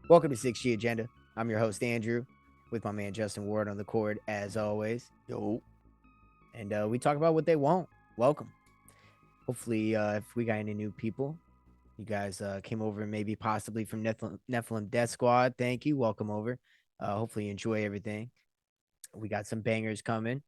Welcome to 6G Agenda. I'm your host, Andrew, with my man Justin Ward on the cord, as always. Yo. And we talk about what they want. Welcome. Hopefully, if we got any new people, you guys came over maybe possibly from Nephilim Death Squad. Thank you. Welcome over. Hopefully, you enjoy everything. We got some bangers coming.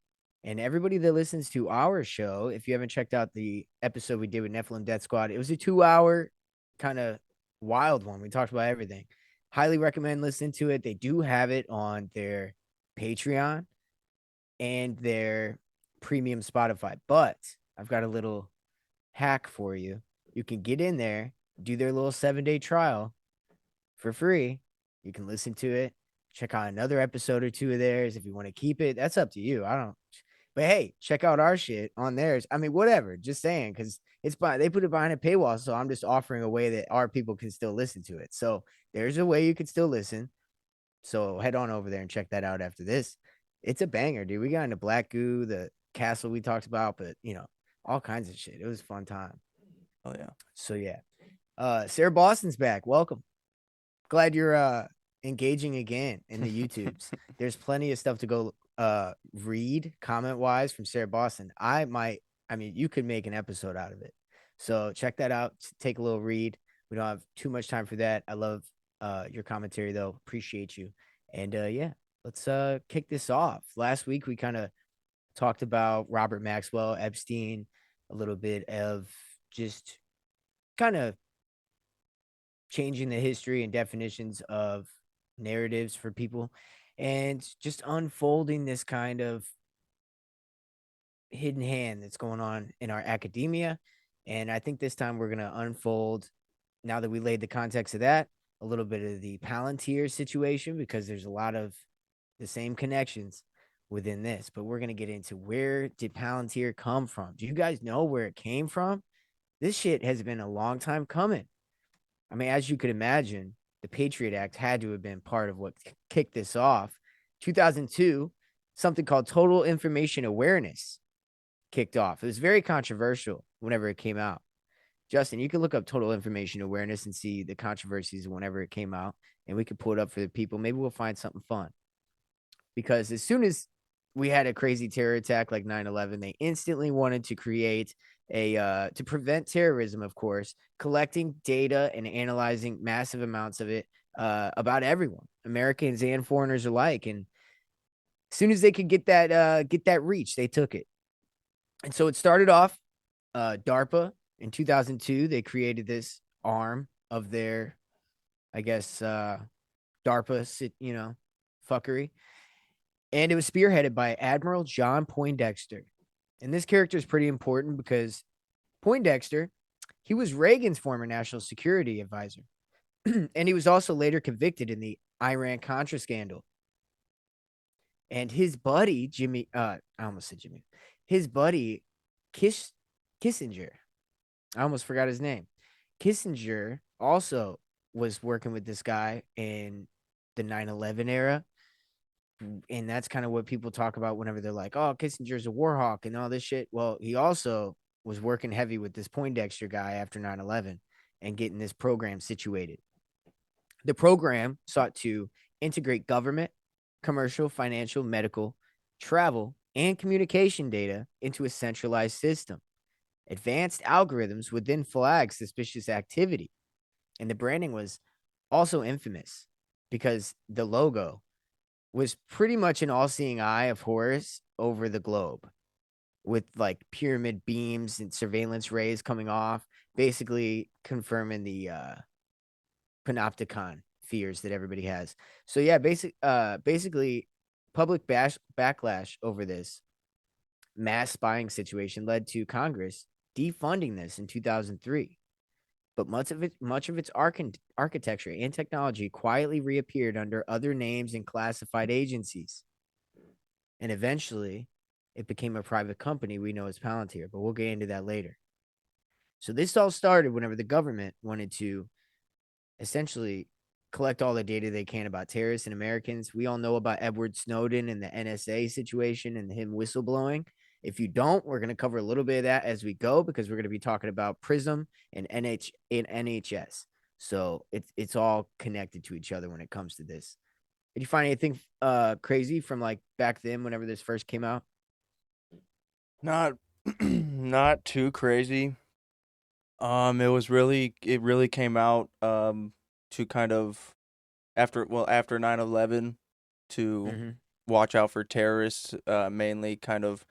And everybody that listens to our show, if you haven't checked out the episode we did with Nephilim Death Squad, it was a 2-hour kind of wild one. We talked about everything. Highly recommend listening to it. They do have it on their Patreon and their premium Spotify. But I've got a little hack for you. You can get in there, do their little 7-day trial for free. You can listen to it, check out another episode or two of theirs. If you want to keep it, that's up to you. I don't. But hey, check out our shit on theirs. I mean, whatever. Just saying, because they put it behind a paywall, so I'm just offering a way that our people can still listen to it. So there's a way you can still listen. So head on over there and check that out after this. It's a banger, dude. We got into Black Goo, the castle we talked about, but all kinds of shit. It was a fun time. Oh yeah. So yeah. Sarah Boston's back. Welcome. Glad you're engaging again in the YouTubes. There's plenty of stuff to go read comment wise from Sarah Boston. You could make an episode out of it. So check that out. Take a little read. We don't have too much time for that. I love your commentary though. Appreciate you. And yeah, let's kick this off. Last week we kind of talked about Robert Maxwell, Epstein, a little bit of just kind of changing the history and definitions of narratives for people and just unfolding this kind of hidden hand that's going on in our academia. And I think this time we're going to unfold, now that we laid the context of that, a little bit of the Palantir situation, because there's a lot of the same connections within this. But we're going to get into, where did Palantir come from? Do you guys know where it came from? This shit has been a long time coming. I mean, as you could imagine, the Patriot Act had to have been part of what kicked this off. 2002, something called total information awareness kicked off. It was very controversial whenever it came out. Justin, you can look up total information awareness and see the controversies whenever it came out, and we could pull it up for the people. Maybe we'll find something fun. Because as soon as we had a crazy terror attack like 9/11, they instantly wanted to create to prevent terrorism, of course, collecting data and analyzing massive amounts of it about everyone, Americans and foreigners alike. And as soon as they could get that reach, they took it. And so it started off DARPA in 2002. They created this arm of their, I guess, DARPA, fuckery. And it was spearheaded by Admiral John Poindexter. And this character is pretty important because Poindexter, he was Reagan's former national security advisor. And he was also later convicted in the Iran-Contra scandal. And his buddy, his buddy, Kissinger, I almost forgot his name. Kissinger also was working with this guy in the 9/11 era. And that's kind of what people talk about whenever they're like, oh, Kissinger's a war hawk and all this shit. Well, he also was working heavy with this Poindexter guy after 9/11 and getting this program situated. The program sought to integrate government, commercial, financial, medical, travel, and communication data into a centralized system. Advanced algorithms would then flag suspicious activity. And the branding was also infamous because the logo was pretty much an all-seeing eye of Horus over the globe, with like pyramid beams and surveillance rays coming off, basically confirming the panopticon fears that everybody has. So yeah, basically public backlash over this mass spying situation led to Congress defunding this in 2003. But much of its architecture and technology quietly reappeared under other names and classified agencies. And eventually, it became a private company we know as Palantir, but we'll get into that later. So this all started whenever the government wanted to essentially collect all the data they can about terrorists and Americans. We all know about Edward Snowden and the NSA situation and him whistleblowing. If you don't, we're going to cover a little bit of that as we go, because we're going to be talking about PRISM and NHS. So it's all connected to each other when it comes to this. Did you find anything crazy from like back then whenever this first came out? Not not too crazy. It really came out to kind of after 9/11 to Mm-hmm. watch out for terrorists, mainly kind of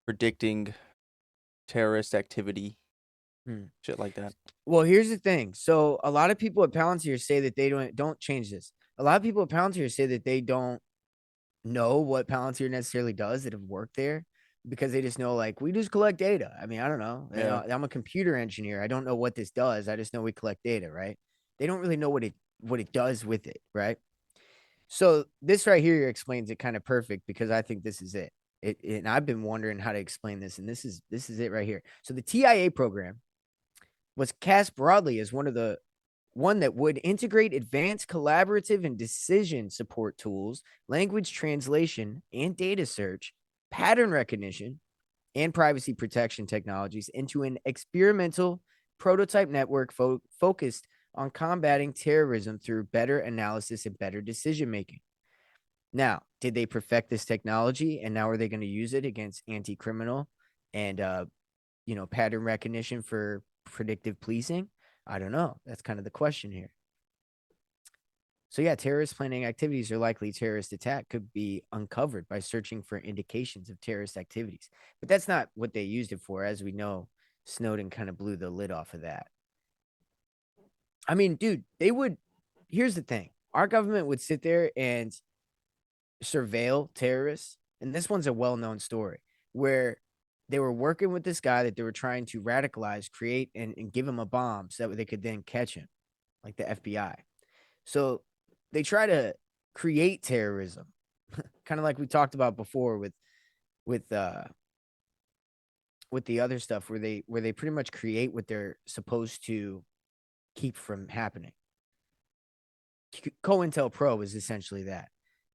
predicting terrorist activity, Hmm. shit like that. Well, here's the thing. So a lot of people at Palantir say that they don't change this. A lot of people at Palantir say that they don't know what Palantir necessarily does that have worked there because they just know like we just collect data. I mean, I don't know. Yeah. I'm a computer engineer. I don't know what this does. I just know we collect data, right? They don't really know what it does with it, right? So this right here explains it kind of perfect because I think this is it. And I've been wondering how to explain this, and this is it right here. So the TIA program was cast broadly as one that would integrate advanced collaborative and decision support tools, language translation and data search, pattern recognition, and privacy protection technologies into an experimental prototype network focused on combating terrorism through better analysis and better decision making. Now, did they perfect this technology and now are they going to use it against anti-criminal and pattern recognition for predictive policing? I don't know. That's kind of the question here. So yeah, terrorist planning activities or likely terrorist attack could be uncovered by searching for indications of terrorist activities. But that's not what they used it for. As we know, Snowden kind of blew the lid off of that. I mean, dude, they would here's the thing. Our government would sit there and surveil terrorists, and this one's a well-known story where they were working with this guy that they were trying to radicalize, create, and give him a bomb so that they could then catch him, like the FBI. So they try to create terrorism, kind of like we talked about before with uh with the other stuff where they pretty much create what they're supposed to keep from happening. COINTELPRO is essentially that,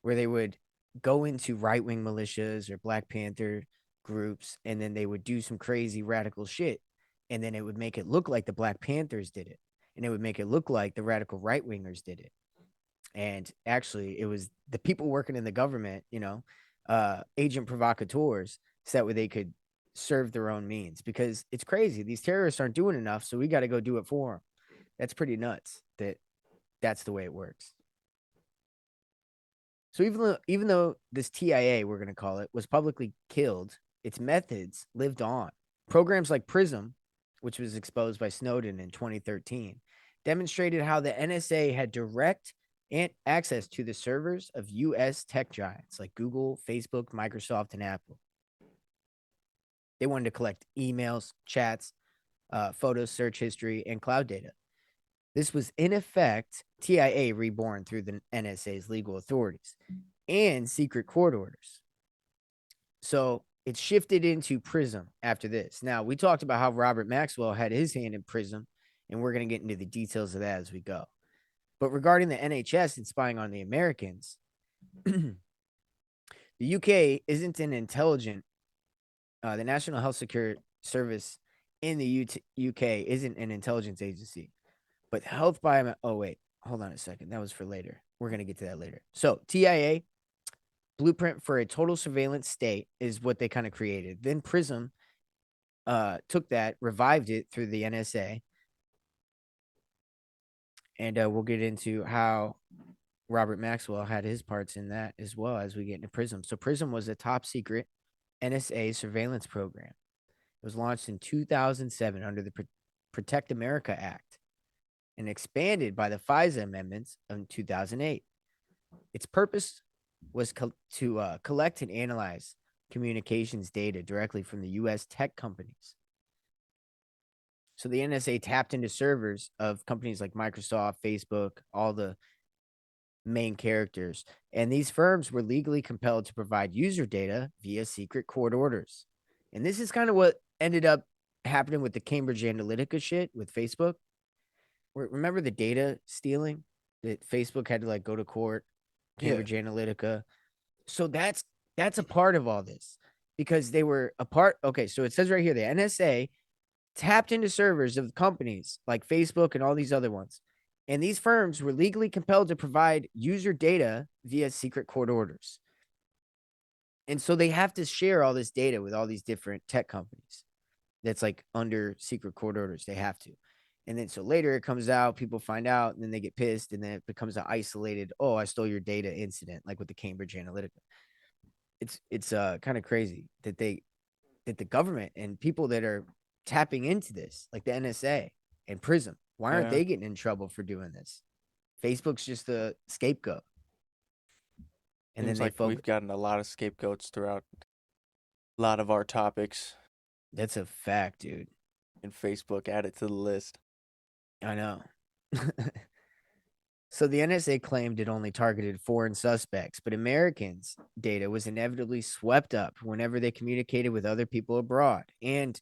where they would go into right wing militias or Black Panther groups, and then they would do some crazy radical shit, and then it would make it look like the Black Panthers did it, and it would make it look like the radical right wingers did it. And actually, it was the people working in the government, agent provocateurs, so that way they could serve their own means. Because it's crazy; these terrorists aren't doing enough, so we got to go do it for them. That's pretty nuts. That's the way it works. So even though this TIA, we're going to call it, was publicly killed, its methods lived on. Programs like PRISM, which was exposed by Snowden in 2013, demonstrated how the NSA had direct access to the servers of US tech giants like Google, Facebook, Microsoft, and Apple. They wanted to collect emails, chats, photos, search history, and cloud data. This was, in effect, TIA reborn through the NSA's legal authorities and secret court orders. So it shifted into PRISM after this. Now, we talked about how Robert Maxwell had his hand in PRISM, and we're going to get into the details of that as we go. But regarding the NHS and spying on the Americans, the UK isn't an intelligent, the National Health Security Service in the UK isn't an intelligence agency. But health bio. Oh, wait. Hold on a second. That was for later. We're going to get to that later. So, TIA, blueprint for a total surveillance state, is what they kind of created. Then PRISM took that, revived it through the NSA. And we'll get into how Robert Maxwell had his parts in that as well as we get into PRISM. So, PRISM was a top secret NSA surveillance program. It was launched in 2007 under the Protect America Act and expanded by the FISA amendments of 2008. Its purpose was to collect and analyze communications data directly from the U.S. tech companies. So the NSA tapped into servers of companies like Microsoft, Facebook, all the main characters, and these firms were legally compelled to provide user data via secret court orders. And this is kind of what ended up happening with the Cambridge Analytica shit with Facebook. Remember the data stealing that Facebook had to like go to court, Yeah. Cambridge Analytica. So that's a part of all this because they were a part. Okay, so it says right here the NSA tapped into servers of companies like Facebook and all these other ones And these firms were legally compelled to provide user data via secret court orders. And so they have to share all this data with all these different tech companies. That's like under secret court orders. They have to. And then so later it comes out, people find out, and then they get pissed, and then it becomes an isolated, oh, I stole your data incident, like with the Cambridge Analytica. It's kind of crazy that the government and people that are tapping into this, like the NSA and PRISM, why aren't Yeah. they getting in trouble for doing this? Facebook's just a scapegoat. And then Seems they like we've focus. gotten a lot of scapegoats throughout a lot of our topics, That's a fact, dude. and Facebook added to the list. I know. So the NSA claimed it only targeted foreign suspects, but Americans' data was inevitably swept up whenever they communicated with other people abroad, and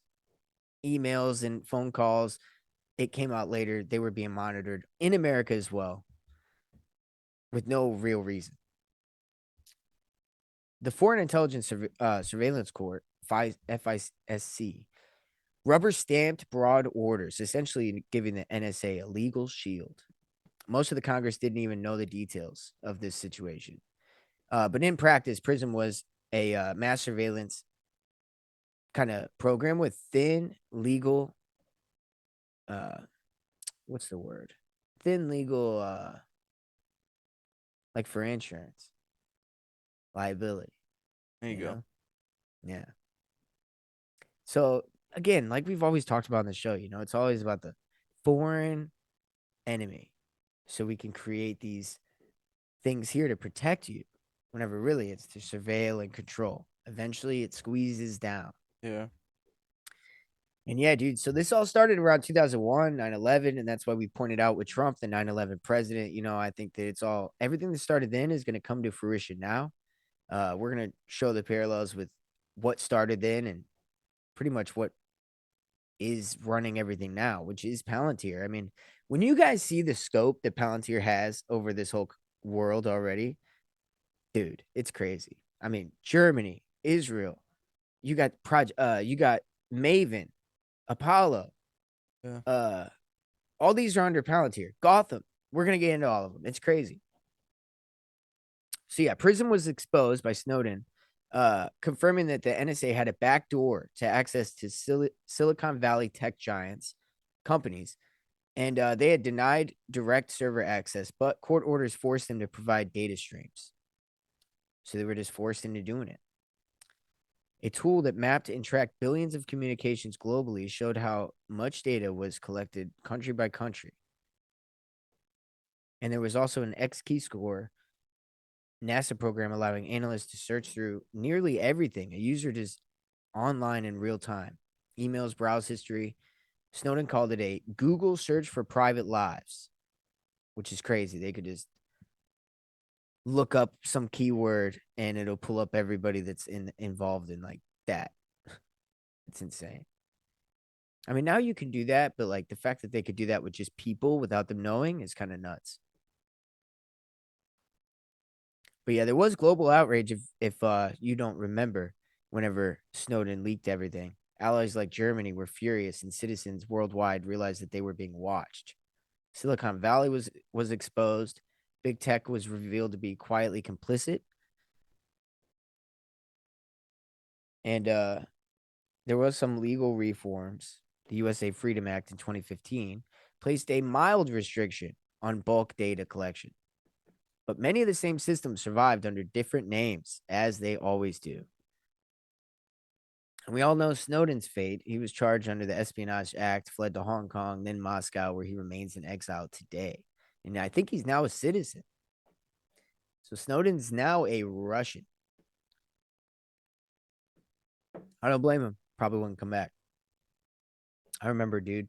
emails and phone calls. It came out later they were being monitored in America as well, with no real reason. The Foreign Intelligence Surveillance Court, FISC, rubber stamped broad orders, essentially giving the NSA a legal shield. Most of the Congress didn't even know the details of this situation. But in practice, PRISM was a mass surveillance kind of program with thin legal, what's the word? Thin legal, like for insurance liability, There you you go. know? Yeah. So again, like we've always talked about on the show, it's always about the foreign enemy. So we can create these things here to protect you, whenever really it's to surveil and control. Eventually it squeezes down. Yeah. And yeah, dude. So this all started around 2001, 9/11. And that's why we pointed out with Trump, the 9/11 president. I think that everything that started then is going to come to fruition now. We're going to show the parallels with what started then and pretty much what is running everything now, which is Palantir. I mean, when you guys see the scope that Palantir has over this whole world already, dude, it's crazy. I mean, Germany, Israel, you got Maven, Apollo, Yeah. all these are under Palantir. Gotham, we're gonna get into all of them. It's crazy. So yeah, PRISM was exposed by Snowden, confirming that the NSA had a backdoor to access to Silicon Valley tech giants companies, and they had denied direct server access, but court orders forced them to provide data streams. So they were just forced into doing it. A tool that mapped and tracked billions of communications globally showed how much data was collected country by country. And there was also an X key score NASA program allowing analysts to search through nearly everything a user does online in real time: emails, browse history. Snowden called it a Google search for private lives, which is crazy. They could just look up some keyword and it'll pull up everybody that's involved in like that. It's insane. I mean, now you can do that, but like the fact that they could do that with just people without them knowing is kind of nuts. But yeah, there was global outrage if you don't remember whenever Snowden leaked everything. Allies like Germany were furious and citizens worldwide realized that they were being watched. Silicon Valley was exposed. Big tech was revealed to be quietly complicit. And there was some legal reforms. The USA Freedom Act in 2015 placed a mild restriction on bulk data collection. But many of the same systems survived under different names, as they always do. And we all know Snowden's fate. He was charged under the Espionage Act, fled to Hong Kong, then Moscow, where he remains in exile today. And I think he's now a citizen. So Snowden's now a Russian. I don't blame him. Probably wouldn't come back. I remember, dude,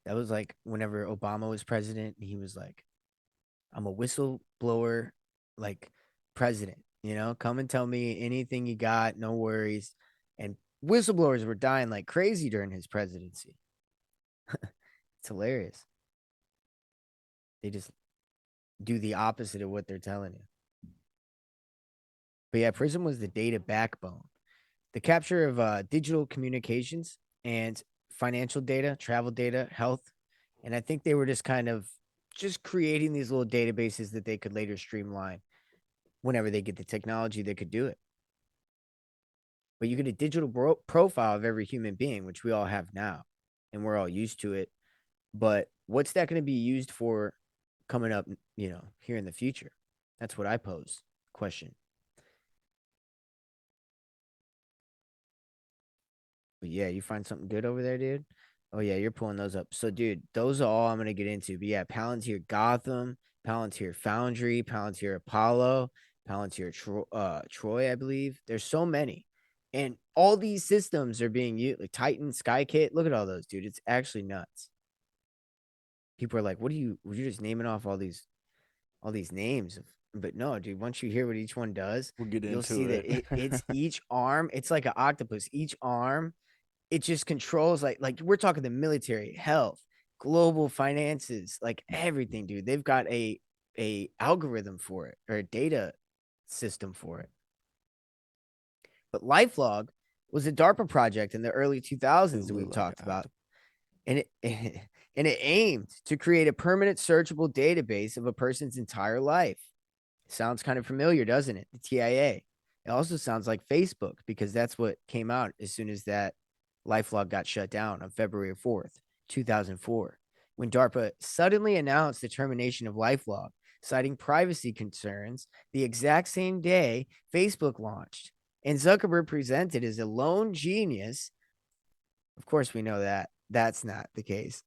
that was like whenever Obama was president, he was like, I'm a whistleblower, like president, come and tell me anything you got, no worries. And whistleblowers were dying like crazy during his presidency. It's hilarious. They just do the opposite of what they're telling you. But yeah, PRISM was the data backbone. The capture of digital communications and financial data, travel data, health. And I think they were just kind of just creating these little databases that they could later streamline whenever they get the technology that could do it. But you get a digital profile of every human being, which we all have now, and we're all used to it. But what's that going to be used for coming up, here in the future? That's what I pose question. But yeah, you find something good over there, dude? Oh yeah, you're pulling those up. So, dude, those are all I'm gonna get into. But yeah, Palantir Gotham, Palantir Foundry, Palantir Apollo, Palantir Troy, I believe. There's so many. And all these systems are being used, like Titan, Skykit. Look at all those, dude. It's actually nuts. People are like, you're just naming off all these names of, but no, dude, once you hear what each one does, We'll get you'll into see that it. it's each arm, it's like an octopus. Each arm, it just controls like we're talking the military, health, global finances, like everything, dude. They've got a algorithm for it, or a data system for it. But LifeLog was a DARPA project in the early 2000s that we've talked about. And it and it aimed to create a permanent searchable database of a person's entire life. Sounds kind of familiar, doesn't it? The TIA. It also sounds like Facebook, because that's what came out as soon as that LifeLog got shut down on February 4th, 2004, when DARPA suddenly announced the termination of LifeLog, citing privacy concerns the exact same day Facebook launched. And Zuckerberg presented as a lone genius. Of course, we know that that's not the case.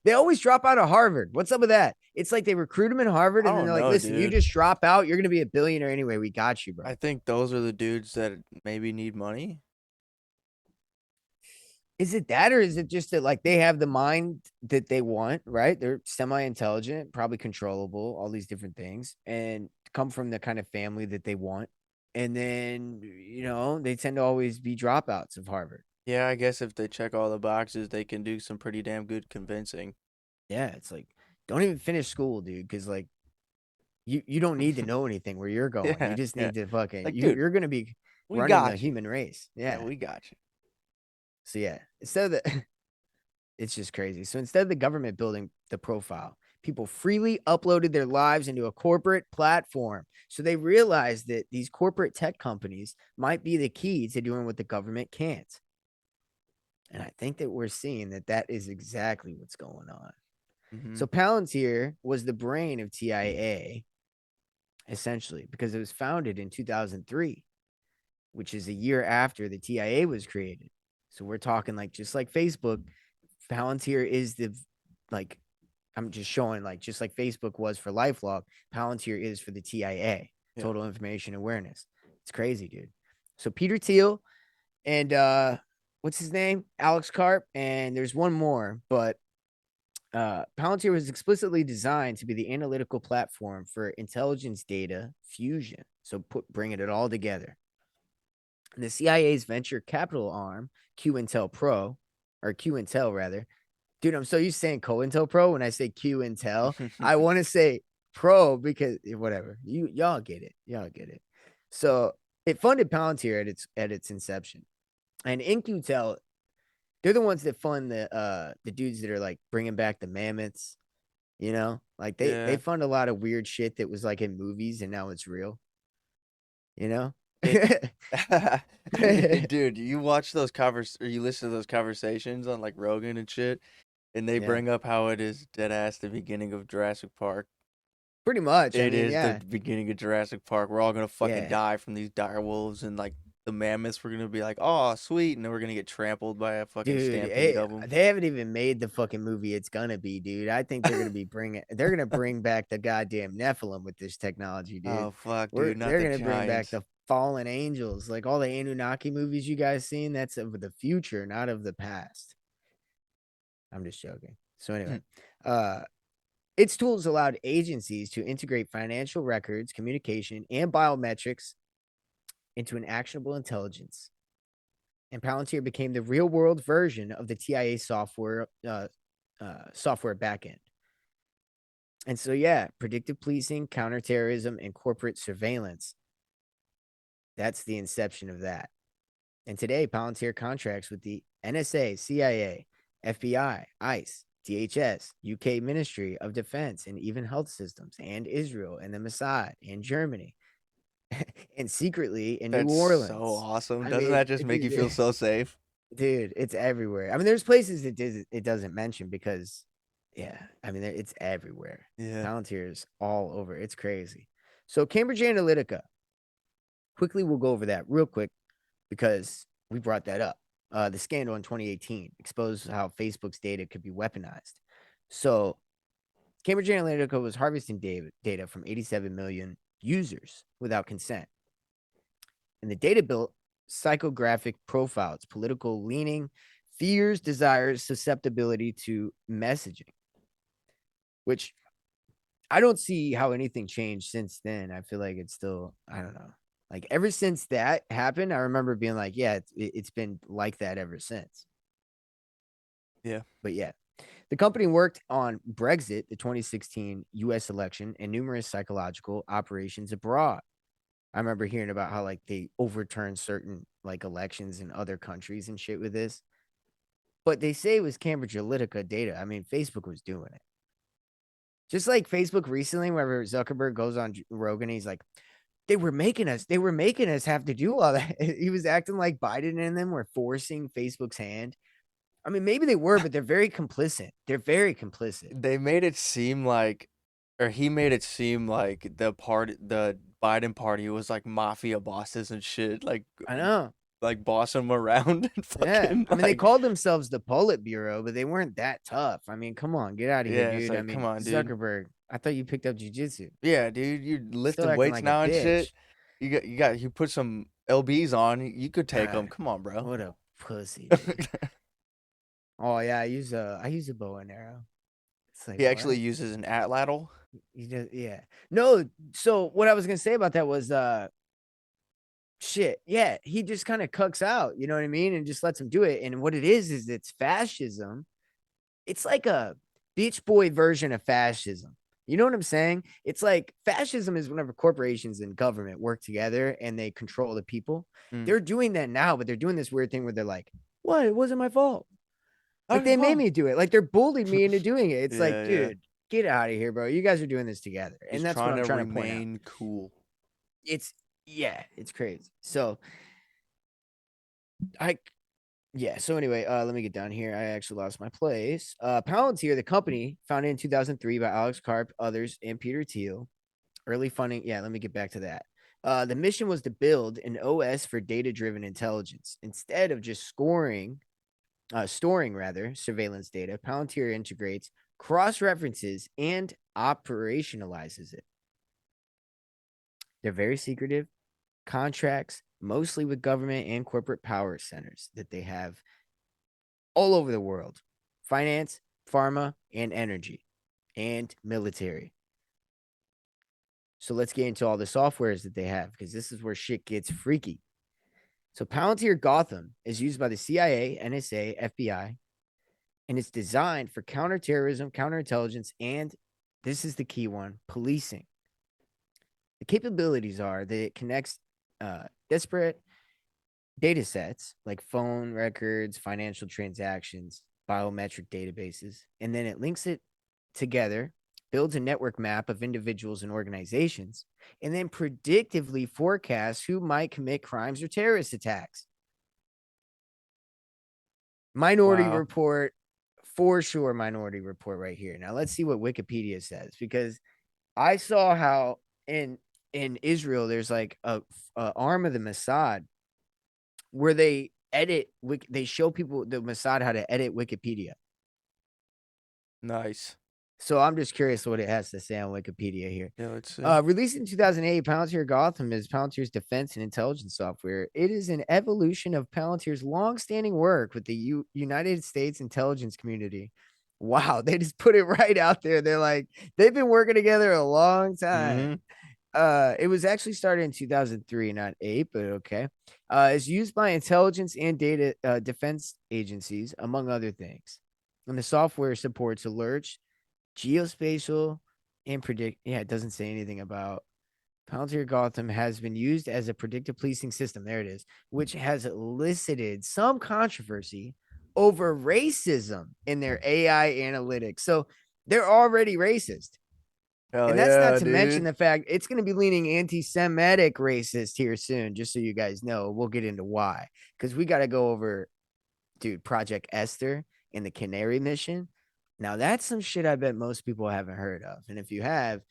They always drop out of Harvard. What's up with that? It's like they recruit them in Harvard, and then they're like, listen, you just drop out. You're going to be a billionaire anyway. We got you, bro. I think those are the dudes that maybe need money. Is it that, or is it just that like they have the mind that they want, right? They're semi-intelligent, probably controllable, all these different things, and come from the kind of family that they want. And then, they tend to always be dropouts of Harvard. Yeah, I guess if they check all the boxes, they can do some pretty damn good convincing. Yeah, it's like, don't even finish school, dude, because like you don't need to know anything where you're going. You Yeah, just yeah. need to fucking Like, dude, you're gonna be we running the got you. human race. Yeah, Yeah. we got you. So yeah, instead of the it's just crazy. So instead of the government building the profile, people freely uploaded their lives into a corporate platform. So they realized that these corporate tech companies might be the key to doing what the government can't. And I think that we're seeing that is exactly what's going on. Mm-hmm. So Palantir was the brain of TIA, essentially, because it was founded in 2003, which is a year after the TIA was created. So we're talking like just like Facebook, Palantir is like I'm just showing like just like Facebook was for LifeLog, Palantir is for the TIA, Total Information Awareness. It's crazy, dude. So Peter Thiel and what's his name? Alex Karp, and there's one more, but Palantir was explicitly designed to be the analytical platform for intelligence data fusion. So bringing it all together. And the CIA's venture capital arm, QIntel rather. Dude, I'm so used to saying COINTELPRO when I say QIntel. I want to say pro because whatever. Y'all get it. Y'all get it. So it funded Palantir at its inception. And InQtel, they're the ones that fund the dudes that are like bringing back the mammoths, like they fund a lot of weird shit that was like in movies and now it's real, Dude, you watch those or you listen to those conversations on like Rogan and shit, and they bring up how it is dead ass the beginning of Jurassic Park. Pretty much. It is the beginning of Jurassic Park. We're all gonna fucking Yeah. die from these dire wolves, and like the mammoths, we're gonna be like, oh sweet, and then we're gonna get trampled by a fucking stampede of them. They haven't even made the fucking movie it's gonna be, dude. I think they're gonna bring back the goddamn Nephilim with this technology, dude. Oh fuck, dude, not they're the gonna bring back giants. the fallen angels, like all the Anunnaki movies you guys seen. That's of the future, not of the past. I'm just joking. So anyway, its tools allowed agencies to integrate financial records, communication, and biometrics into an actionable intelligence. And Palantir became the real-world version of the TIA software backend. And so, yeah, predictive policing, counterterrorism, and corporate surveillance. That's the inception of that. And today, Palantir contracts with the NSA, CIA, FBI, ICE, DHS, UK Ministry of Defense, and even health systems, and Israel, and the Mossad, and Germany, and secretly in New That's so Orleans. awesome. I Doesn't mean, that just make you feel dude, so safe? dude, it's everywhere. I mean, there's places it doesn't mention because, yeah, I mean, it's everywhere. Yeah. Palantir's all over. It's crazy. So Cambridge Analytica. Quickly, we'll go over that real quick because we brought that up. The scandal in 2018 exposed how Facebook's data could be weaponized. So Cambridge Analytica was harvesting data from 87 million users without consent. And the data built psychographic profiles, political leaning, fears, desires, susceptibility to messaging, which I don't see how anything changed since then. I feel like it's still, I don't know. Like ever since that happened, I remember being like, yeah, it's been like that ever since. Yeah. But yeah, the company worked on Brexit, the 2016 US election, and numerous psychological operations abroad. I remember hearing about how like they overturned certain like elections in other countries and shit with this. But they say it was Cambridge Analytica data. I mean, Facebook was doing it. Just like Facebook recently, whenever Zuckerberg goes on Rogan, he's like, they were making us have to do all that. He was acting like Biden and them were forcing Facebook's hand. I mean, maybe they were, but they're very complicit. They're very complicit. They made it seem like, or he made it seem like the Biden party was like mafia bosses and shit, I know. like bossing them around and Yeah. fucking I mean, they like, called themselves the Politburo, but they weren't that tough. I mean, come on, get out of here, yeah, it's dude. I like, come mean, on, dude. Zuckerberg, I thought you picked up jujitsu. Yeah, dude, you're Still lifting acting weights like a now and shit. bitch. You put some LBs on, you could take them. God, Come on, bro. what a pussy, dude. Oh yeah, I use a bow and arrow. It's like He actually what? uses an atlatl. You just yeah. No, so what I was gonna say about that was shit. Yeah, he just kind of cucks out, you know what I mean? And just lets him do it. And what it is it's fascism. It's like a Beach Boy version of fascism. You know what I'm saying? It's like fascism is whenever corporations and government work together and they control the people. Mm. They're doing that now, but they're doing this weird thing where they're like, what? It wasn't my fault. Like they made me do it. Like they're bullied me into doing it. It's like, Yeah, yeah. dude, get out of here, bro. You guys are doing this together. He's And that's what trying I'm to trying to point out. remain cool. It's yeah, it's crazy. So I yeah, so anyway, let me get down here. I actually lost my place. Palantir, the company founded in 2003 by Alex Karp, others, and Peter Thiel. Early funding. Yeah, let me get back to that. The mission was to build an OS for data-driven intelligence. Instead of just storing rather surveillance data, Palantir integrates, cross-references, and operationalizes it. They're very secretive. Contracts, mostly with government and corporate power centers that they have all over the world: finance, pharma, and energy, and military. So let's get into all the softwares that they have because this is where shit gets freaky. So Palantir Gotham is used by the CIA, NSA, FBI, and it's designed for counterterrorism, counterintelligence, and this is the key one: policing. The capabilities are that it connects disparate data sets like phone records, financial transactions, biometric databases, and then it links it together, builds a network map of individuals and organizations, and then predictively forecasts who might commit crimes or terrorist attacks. Minority Wow. Report, for sure, Minority Report right here. Now let's see what Wikipedia says, because I saw how in Israel there's like a arm of the Mossad where they show people the Mossad how to edit Wikipedia. Nice. So I'm just curious what it has to say on Wikipedia here. Yeah, let's see. Released in 2008, Palantir Gotham is Palantir's defense and intelligence software. It is an evolution of Palantir's long-standing work with the United States intelligence community. Wow, they just put it right out there. They're like, they've been working together a long time. It was actually started in 2003, not 8, but okay. It's used by intelligence and data defense agencies, among other things. And the software supports alerts, geospatial, and predict. Yeah, it doesn't say anything about Palantir Gotham has been used as a predictive policing system. There it is, which has elicited some controversy over racism in their AI analytics. So they're already racist. Hell And that's not yeah, to mention dude. the fact it's going to be leaning anti-Semitic racist here soon, just so you guys know. We'll get into why. Because we got to go over, dude, Project Esther and the Canary Mission. Now, that's some shit I bet most people haven't heard of. And if you have,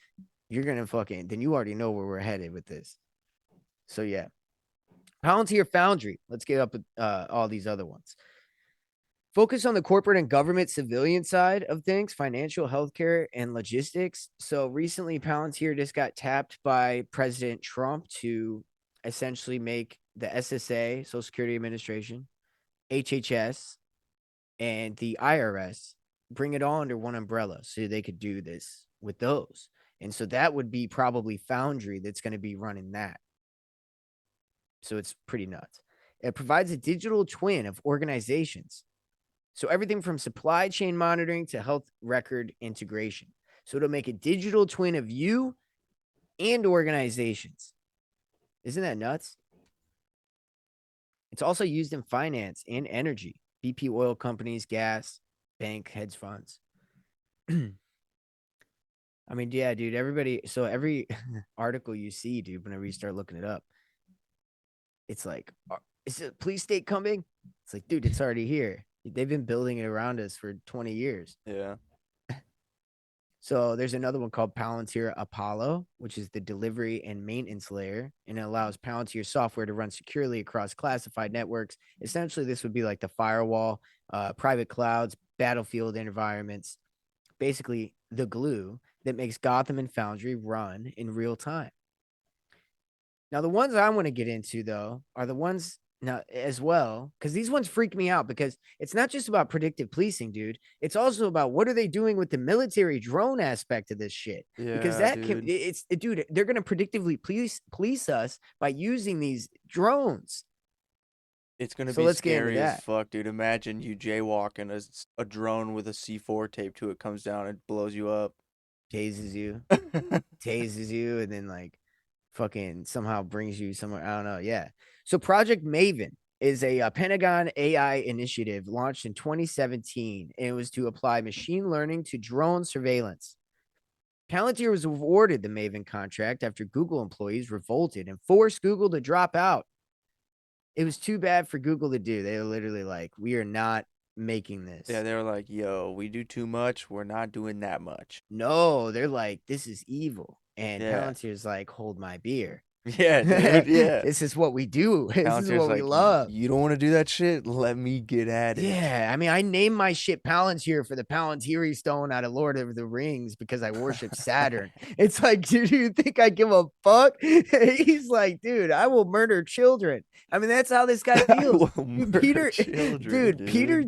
you're going to fucking, then you already know where we're headed with this. So, yeah. Palantir Foundry. Let's get up with all these other ones. Focus on the corporate and government civilian side of things, financial, healthcare, and logistics. So recently, Palantir just got tapped by President Trump to essentially make the SSA, Social Security Administration, HHS, and the IRS bring it all under one umbrella so they could do this with those. And so that would be probably Foundry that's going to be running that. So it's pretty nuts. It provides a digital twin of organizations. So everything from supply chain monitoring to health record integration. So it'll make a digital twin of you and organizations. Isn't that nuts? It's also used in finance and energy. BP oil companies, gas, bank, hedge funds. I mean, yeah, dude, everybody. So every article you see, dude, whenever you start looking it up, it's like, is the police state coming? It's like, dude, it's already here. They've been building it around us for 20 years. Yeah. So there's another one called Palantir Apollo, which is the delivery and maintenance layer, and it allows Palantir software to run securely across classified networks. Essentially, this would be like the firewall, private clouds, battlefield environments, basically the glue that makes Gotham and Foundry run in real time. Now, the ones I want to get into, though, are the ones now as well, because these ones freak me out because it's not just about predictive policing, dude. It's also about what are they doing with the military drone aspect of this shit. Because Yeah, that can, dude. dude, they're going to predictively police us by using these drones. It's gonna So be let's get into scary as that. fuck, dude. Imagine you jaywalking a drone with a C4 taped to it comes down and blows you up. Tases you, and then like fucking somehow brings you somewhere. I don't know. Yeah. So Project Maven is a Pentagon AI initiative launched in 2017, and it was to apply machine learning to drone surveillance. Palantir was awarded the Maven contract after Google employees revolted and forced Google to drop out. It was too bad for Google to do. They were literally like, we are not making this. Yeah, they were like, "Yo, we do too much. We're not doing that much." No, they're like, this is evil. And Yeah. Palantir's like, hold my beer. Yeah, dude. Yeah. This is what we do. This is Palantir's what we like, love. You don't want to do that shit? Let me get at it." Yeah, I mean, I named my shit Palantir for the Palantiri stone out of Lord of the Rings because I worship Saturn. It's like, do you think I give a fuck? He's like, dude, I will murder children. I mean, that's how this guy feels. Dude, Murder children, dude. Peter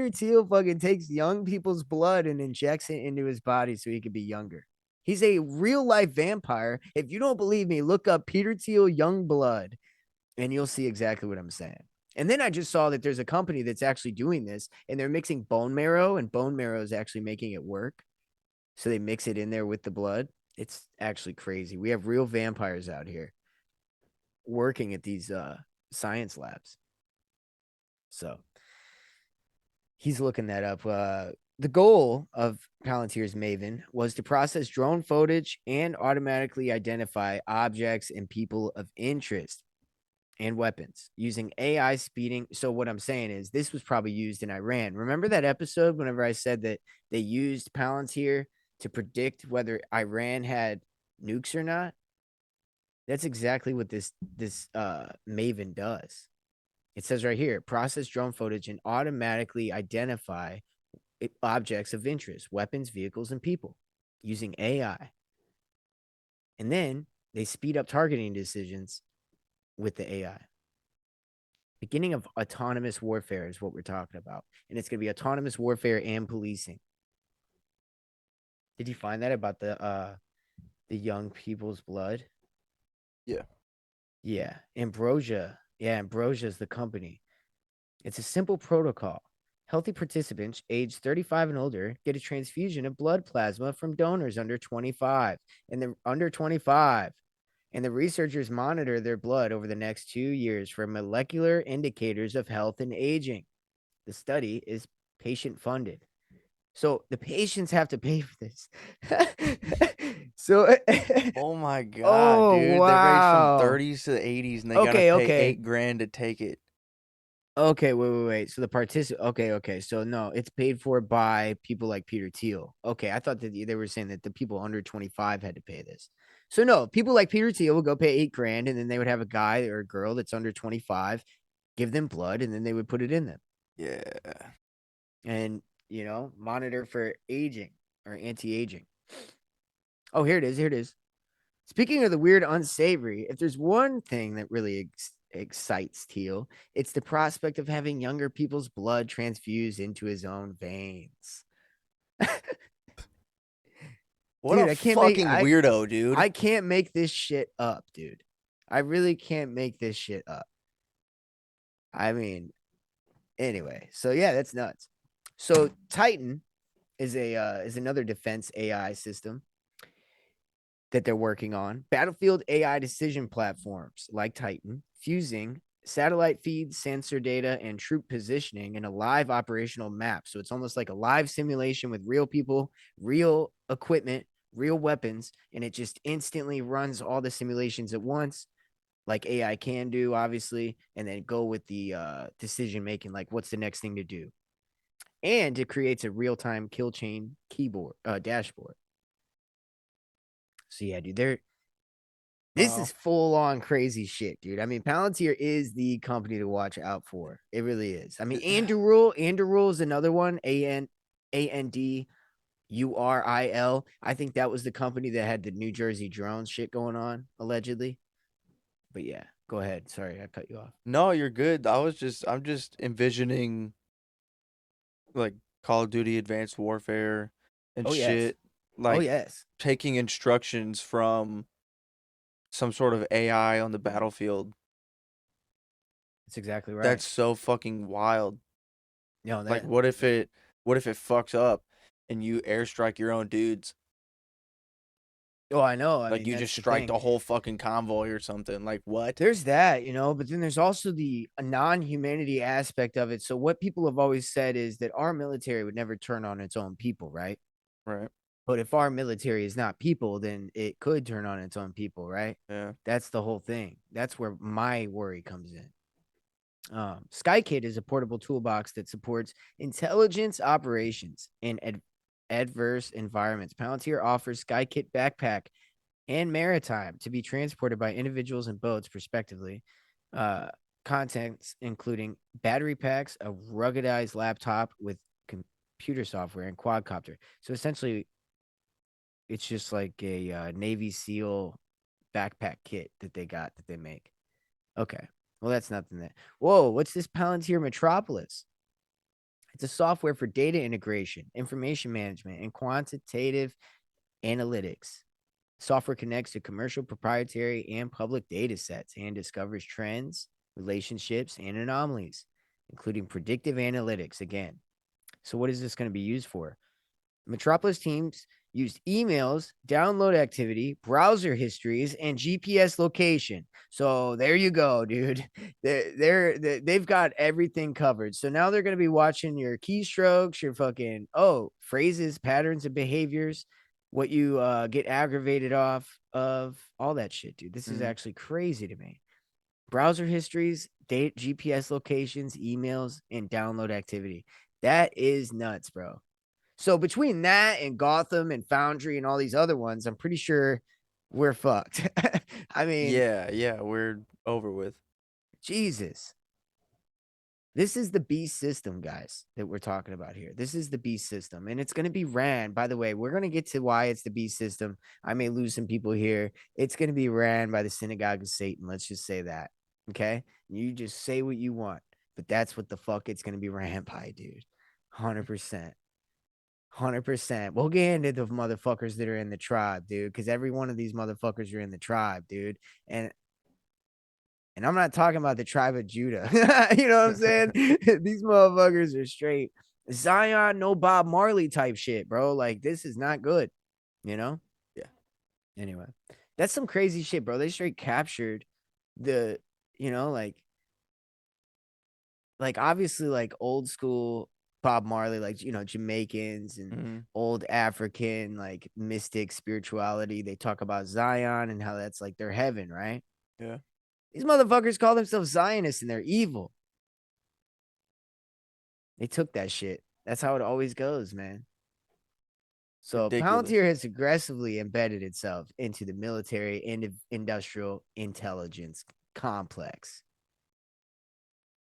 Thiel fucking takes young people's blood and injects it into his body so he could be younger. He's a real life vampire. If you don't believe me, look up Peter Thiel Young Blood and you'll see exactly what I'm saying. And then I just saw that there's a company that's actually doing this and they're mixing bone marrow, and bone marrow is actually making it work. So they mix it in there with the blood. It's actually crazy. We have real vampires out here working at these science labs. So he's looking that up. The goal of Palantir's Maven was to process drone footage and automatically identify objects and people of interest and weapons using AI speeding. So what I'm saying is this was probably used in Iran. Remember that episode whenever I said that they used Palantir to predict whether Iran had nukes or not? That's exactly what this Maven does. It says right here, process drone footage and automatically identify objects of interest, weapons, vehicles, and people using AI. And then they speed up targeting decisions with the AI. Beginning of autonomous warfare is what we're talking about. And it's going to be autonomous warfare and policing. Did you find that about the young people's blood? Yeah. Yeah. Ambrosia. Yeah, Ambrosia is the company. It's a simple protocol. Healthy participants aged 35 and older get a transfusion of blood plasma from donors under 25. And the under 25. And the researchers monitor their blood over the next 2 years for molecular indicators of health and aging. the study is patient funded. So the patients have to pay for this. So, Oh my god, oh dude. They range from wow. 30s to 80s and they gotta Okay, pay okay. 8 grand to take it. Okay, wait. So the okay. So no, it's paid for by people like Peter Thiel. Okay, I thought that they were saying that the people under 25 had to pay this. So no, people like Peter Thiel will go pay 8 grand, and then they would have a guy or a girl that's under 25, give them blood, and then they would put it in them Yeah. and monitor for aging or anti-aging. Oh, here it is. Here it is. Speaking of the weird unsavory, if there's one thing that really excites Teal, it's the prospect of having younger people's blood transfused into his own veins. What Dude, a I can't make fucking weirdo, dude. I can't make this shit up, dude. I really can't make this shit up. I mean, anyway, so yeah, that's nuts. So Titan is another defense AI system that they're working on. Battlefield AI decision platforms like Titan, fusing satellite feeds, sensor data, and troop positioning in a live operational map. So it's almost like a live simulation with real people, real equipment, real weapons, and it just instantly runs all the simulations at once, like AI can do, obviously, and then go with the decision making, like what's the next thing to do. And it creates a real-time kill chain keyboard dashboard. So yeah, dude, this Wow. is full on crazy shit, dude. I mean, Palantir is the company to watch out for. It really is. I mean, Anduril is another one. ANDURIL. I think that was the company that had the New Jersey drones shit going on, allegedly. But yeah, go ahead. Sorry, I cut you off. No, you're good. I'm just envisioning like Call of Duty Advanced Warfare and Oh yes. shit, Oh like yes. taking instructions from some sort of AI on the battlefield. That's exactly right. That's so fucking wild. No, Like that what if it fucks up and you airstrike your own dudes? oh I know. I Like mean, you that's just the strike thing. the whole fucking convoy or something. Like what? There's that, but then there's also the non-humanity aspect of it. So what people have always said is that our military would never turn on its own people, right? Right. But if our military is not people, then it could turn on its own people, right? Yeah. That's the whole thing. That's where my worry comes in. SkyKit is a portable toolbox that supports intelligence operations in adverse environments. Palantir offers SkyKit backpack and maritime to be transported by individuals and boats, respectively. Uh, Contents including battery packs, a ruggedized laptop with computer software, and quadcopter. So essentially, it's just like a Navy SEAL backpack kit that they make. Okay. Well, that's nothing that. Whoa, what's this Palantir Metropolis? It's a software for data integration, information management, and quantitative analytics. Software connects to commercial, proprietary, and public data sets and discovers trends, relationships, and anomalies, including predictive analytics. Again, so what is this going to be used for? Metropolis teams used emails, download activity, browser histories, and GPS location. So there you go, dude. They've got everything covered. So now they're going to be watching your keystrokes, your fucking phrases, patterns, and behaviors, what you get aggravated off of, all that shit, dude. This is Mm. actually crazy to me. Browser histories, date, GPS locations, emails, and download activity. That is nuts, bro. So between that and Gotham and Foundry and all these other ones, I'm pretty sure we're fucked. I mean, Yeah, yeah, we're over with. Jesus. This is the beast system, guys, that we're talking about here. This is the beast system, and it's going to be ran. By the way, we're going to get to why it's the beast system. I may lose some people here. It's going to be ran by the synagogue of Satan. Let's just say that. Okay. You just say what you want, but that's what the fuck it's going to be ran by, dude. 100%. 100%. We'll get into the motherfuckers that are in the tribe, dude, because every one of these motherfuckers are in the tribe, dude. And I'm not talking about the tribe of Judah. You know what I'm saying? These motherfuckers are straight Zion, no Bob Marley type shit, bro. Like, this is not good, you know? Yeah. Anyway, that's some crazy shit, bro. They straight captured the, like, like obviously like old school Bob Marley, like Jamaicans and Mm-hmm. old African like mystic spirituality. They talk about Zion and how that's like their heaven, right? Yeah. These motherfuckers call themselves Zionists and they're evil. They took that shit. That's how it always goes, man. So Ridiculous. Palantir has aggressively embedded itself into the military and industrial intelligence complex.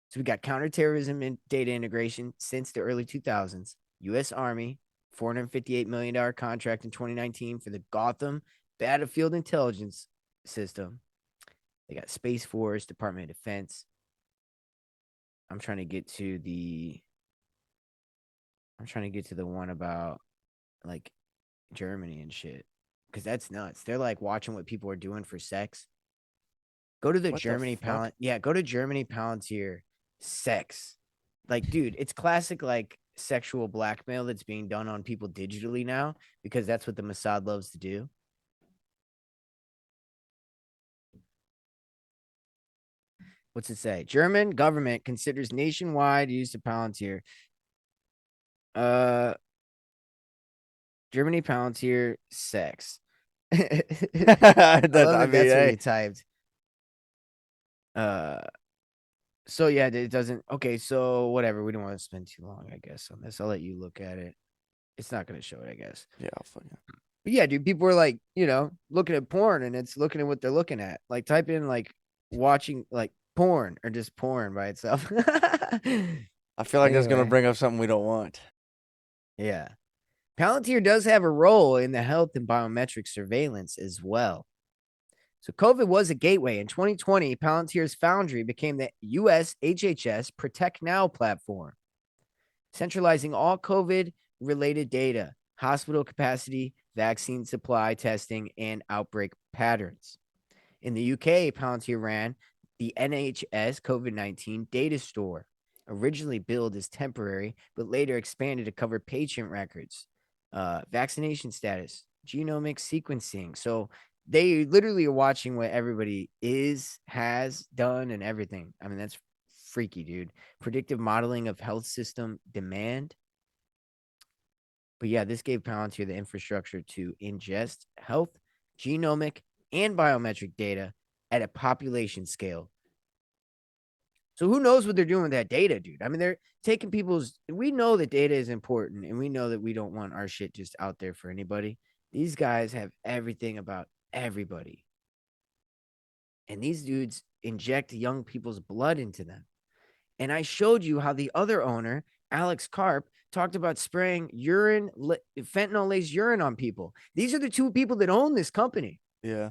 So we got counterterrorism and data integration since the early 2000s. U.S. Army, $458 million contract in 2019 for the Gotham Battlefield Intelligence System. They got Space Force, Department of Defense. I'm trying to get to the one about like Germany and shit. Because that's nuts. They're like watching what people are doing for sex. Go to the What the Germany fuck? go to Germany Palantir sex. Like, dude, it's classic like sexual blackmail that's being done on people digitally now because that's what the Mossad loves to do. What's it say? German government considers nationwide use of Palantir. Uh Germany Palantir sex. I love I that mean, that's what he hey, typed. Uh so yeah, it doesn't okay, so whatever. We don't want to spend too long, I guess, on this. I'll let you look at it. It's not gonna show it, I guess. yeah, I'll fucking. But yeah, dude, people are like, looking at porn and it's looking at what they're looking at. Like type in like watching like porn or just porn by itself. I feel like that's gonna Anyway, bring up something we don't want. yeah. Palantir does have a role in the health and biometric surveillance as well. So COVID was a gateway. In 2020, Palantir's Foundry became the US HHS Protect Now platform, centralizing all COVID related data, hospital capacity, vaccine supply testing, and outbreak patterns. In the UK, Palantir ran the NHS COVID-19 data store, originally billed as temporary, but later expanded to cover patient records, vaccination status, genomic sequencing. So they literally are watching what everybody has done, and everything. I mean, that's freaky, dude. Predictive modeling of health system demand. But yeah, this gave Palantir the infrastructure to ingest health, genomic, and biometric data at a population scale. So who knows what they're doing with that data, dude? I mean, they're taking we know that data is important and we know that we don't want our shit just out there for anybody. These guys have everything about everybody. And these dudes inject young people's blood into them. And I showed you how the other owner, Alex Karp, talked about spraying fentanyl laced urine on people. These are the two people that own this company. Yeah.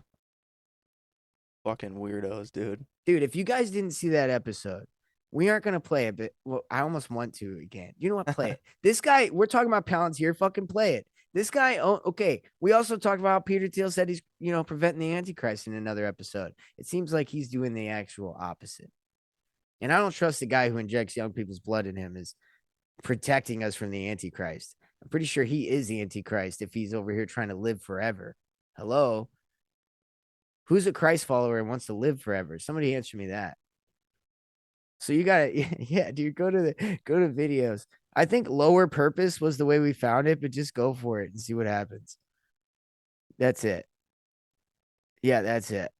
Fucking weirdos, dude. Dude, if you guys didn't see that episode, we aren't going to play it, but well, I almost want to again. You know what? Play it. This guy, we're talking about Palantir, fucking play it. This guy, okay. We also talked about how Peter Thiel said he's, preventing the Antichrist in another episode. It seems like he's doing the actual opposite. And I don't trust the guy who injects young people's blood in him is protecting us from the Antichrist. I'm pretty sure he is the Antichrist if he's over here trying to live forever. Hello? Who's a Christ follower and wants to live forever? Somebody answer me that. So you got to, yeah, dude, go to videos. I think lower purpose was the way we found it, but just go for it and see what happens. That's it. Yeah, that's it.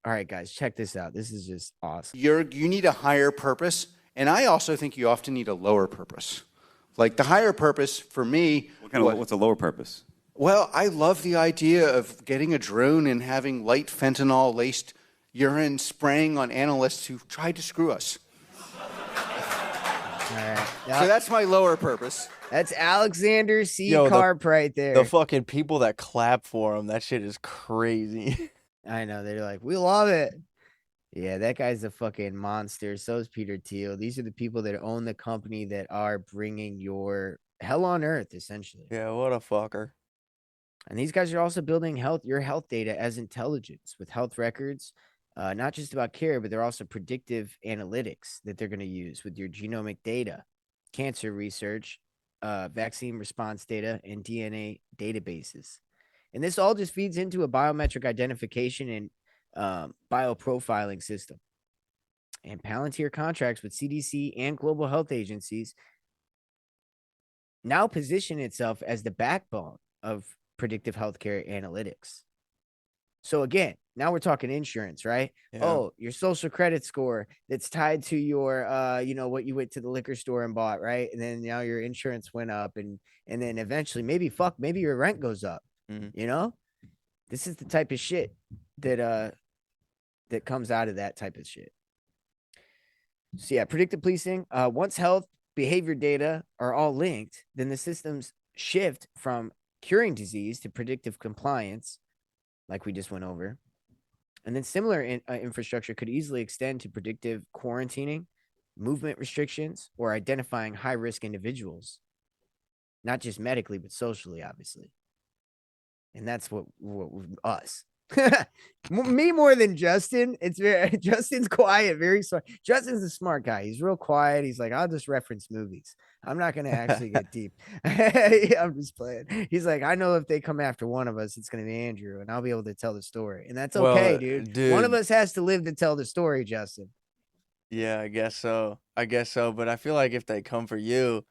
All right, guys, check this out. This is just awesome. You need a higher purpose, and I also think you often need a lower purpose. Like the higher purpose for me. What's a lower purpose? Well, I love the idea of getting a drone and having light fentanyl-laced urine spraying on analysts who tried to screw us. All right. So that's my lower purpose. That's Alexander C. Yo, Karp right there. The fucking people that clap for him, that shit is crazy. I know. They're like, we love it. Yeah, that guy's a fucking monster. So is Peter Thiel. These are the people that own the company that are bringing your hell on earth, essentially. Yeah, what a fucker. And these guys are also building your health data as intelligence with health records, not just about care, but they're also predictive analytics that they're going to use with your genomic data, cancer research, vaccine response data, and DNA databases. And this all just feeds into a biometric identification and bioprofiling system. and Palantir contracts with CDC and global health agencies now position itself as the backbone of predictive healthcare analytics. So again, now we're talking insurance, right? Yeah. Oh, your social credit score that's tied to your what you went to the liquor store and bought, right? And then now your insurance went up, and then eventually maybe your rent goes up. Mhm. This is the type of shit that comes out of that type of shit. So yeah, predictive policing. Once health, behavior data are all linked, then the systems shift from curing disease to predictive compliance, like we just went over. And then similar infrastructure could easily extend to predictive quarantining, movement restrictions, or identifying high-risk individuals, not just medically, but socially, obviously. And that's what us. Me more than Justin. It's very Justin's quiet, very smart. Justin's a smart guy. He's real quiet. He's like, I'll just reference movies. I'm not gonna actually get deep. I'm just playing. He's like, I know if they come after one of us, it's gonna be Andrew, and I'll be able to tell the story. And that's okay, Well, dude. One of dude, us has to live to tell the story, Justin. yeah, I guess so. But I feel like if they come for you,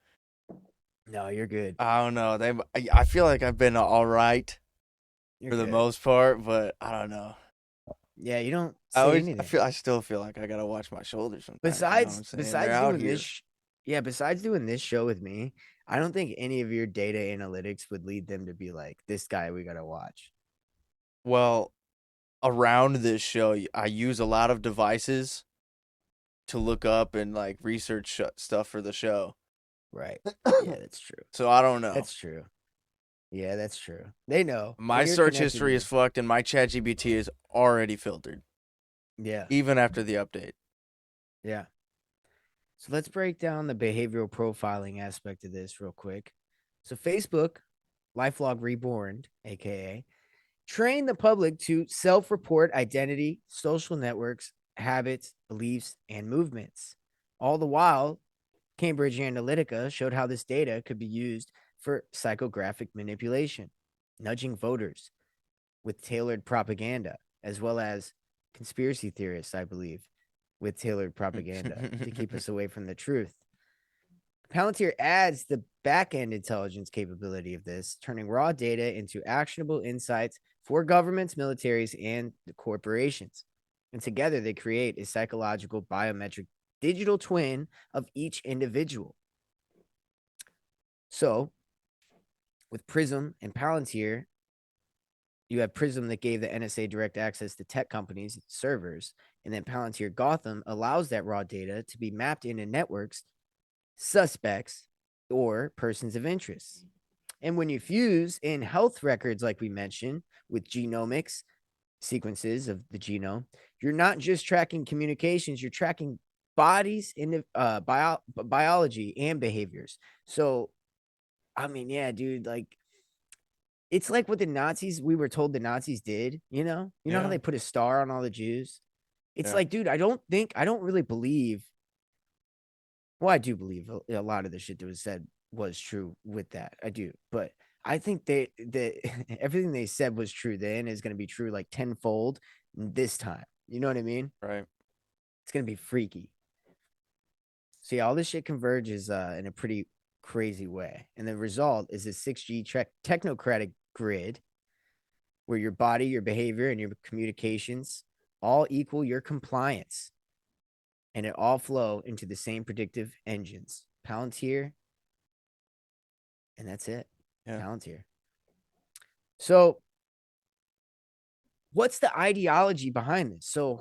No, you're good. I don't know. I feel like I've been all right You're for the good. most part, but I don't know. Yeah, you don't say anything. I still feel like I gotta watch my shoulders sometimes. You know what I'm saying? They're Besides out doing here. besides doing this show with me, I don't think any of your data analytics would lead them to be like, this guy we gotta watch. Well, around this show, I use a lot of devices to look up and like research stuff for the show. Right. Yeah, that's true. So I don't know. That's true. Yeah, that's true. They know. My You're search connected history to is fucked, and my ChatGPT is already filtered, them. Yeah. even after the update. Yeah. So let's break down the behavioral profiling aspect of this real quick. So Facebook, LifeLog Reborn, aka, train the public to self-report identity, social networks, habits, beliefs, and movements. All the while, Cambridge Analytica showed how this data could be used for psychographic manipulation, nudging voters with tailored propaganda, as well as conspiracy theorists, I believe, with tailored propaganda to keep us away from the truth. Palantir adds the back-end intelligence capability of this, turning raw data into actionable insights for governments, militaries, and the corporations. And together they create a psychological biometric digital twin of each individual. So with PRISM and Palantir, you have PRISM that gave the NSA direct access to tech companies' servers, and then Palantir Gotham allows that raw data to be mapped into networks, suspects, or persons of interest. And when you fuse in health records, like we mentioned, with genomics, sequences of the genome, you're not just tracking communications, you're tracking bodies in biology and behaviors. So, I mean, yeah, dude, like, it's like what we were told the Nazis did, you know how Yeah. they put a star on all the Jews. It's Yeah. like, dude, I don't really believe. Well, I do believe a lot of the shit that was said was true with that. I do, but I think that everything they said was true then is going to be true like tenfold this time. You know what I mean? Right. It's going to be freaky. So yeah, all this shit converges in a pretty crazy way, and the result is a 6G technocratic grid where your body, your behavior, and your communications all equal your compliance, and it all flow into the same predictive engines. Palantir, and that's it. Yeah. Palantir. So, what's the ideology behind this? So,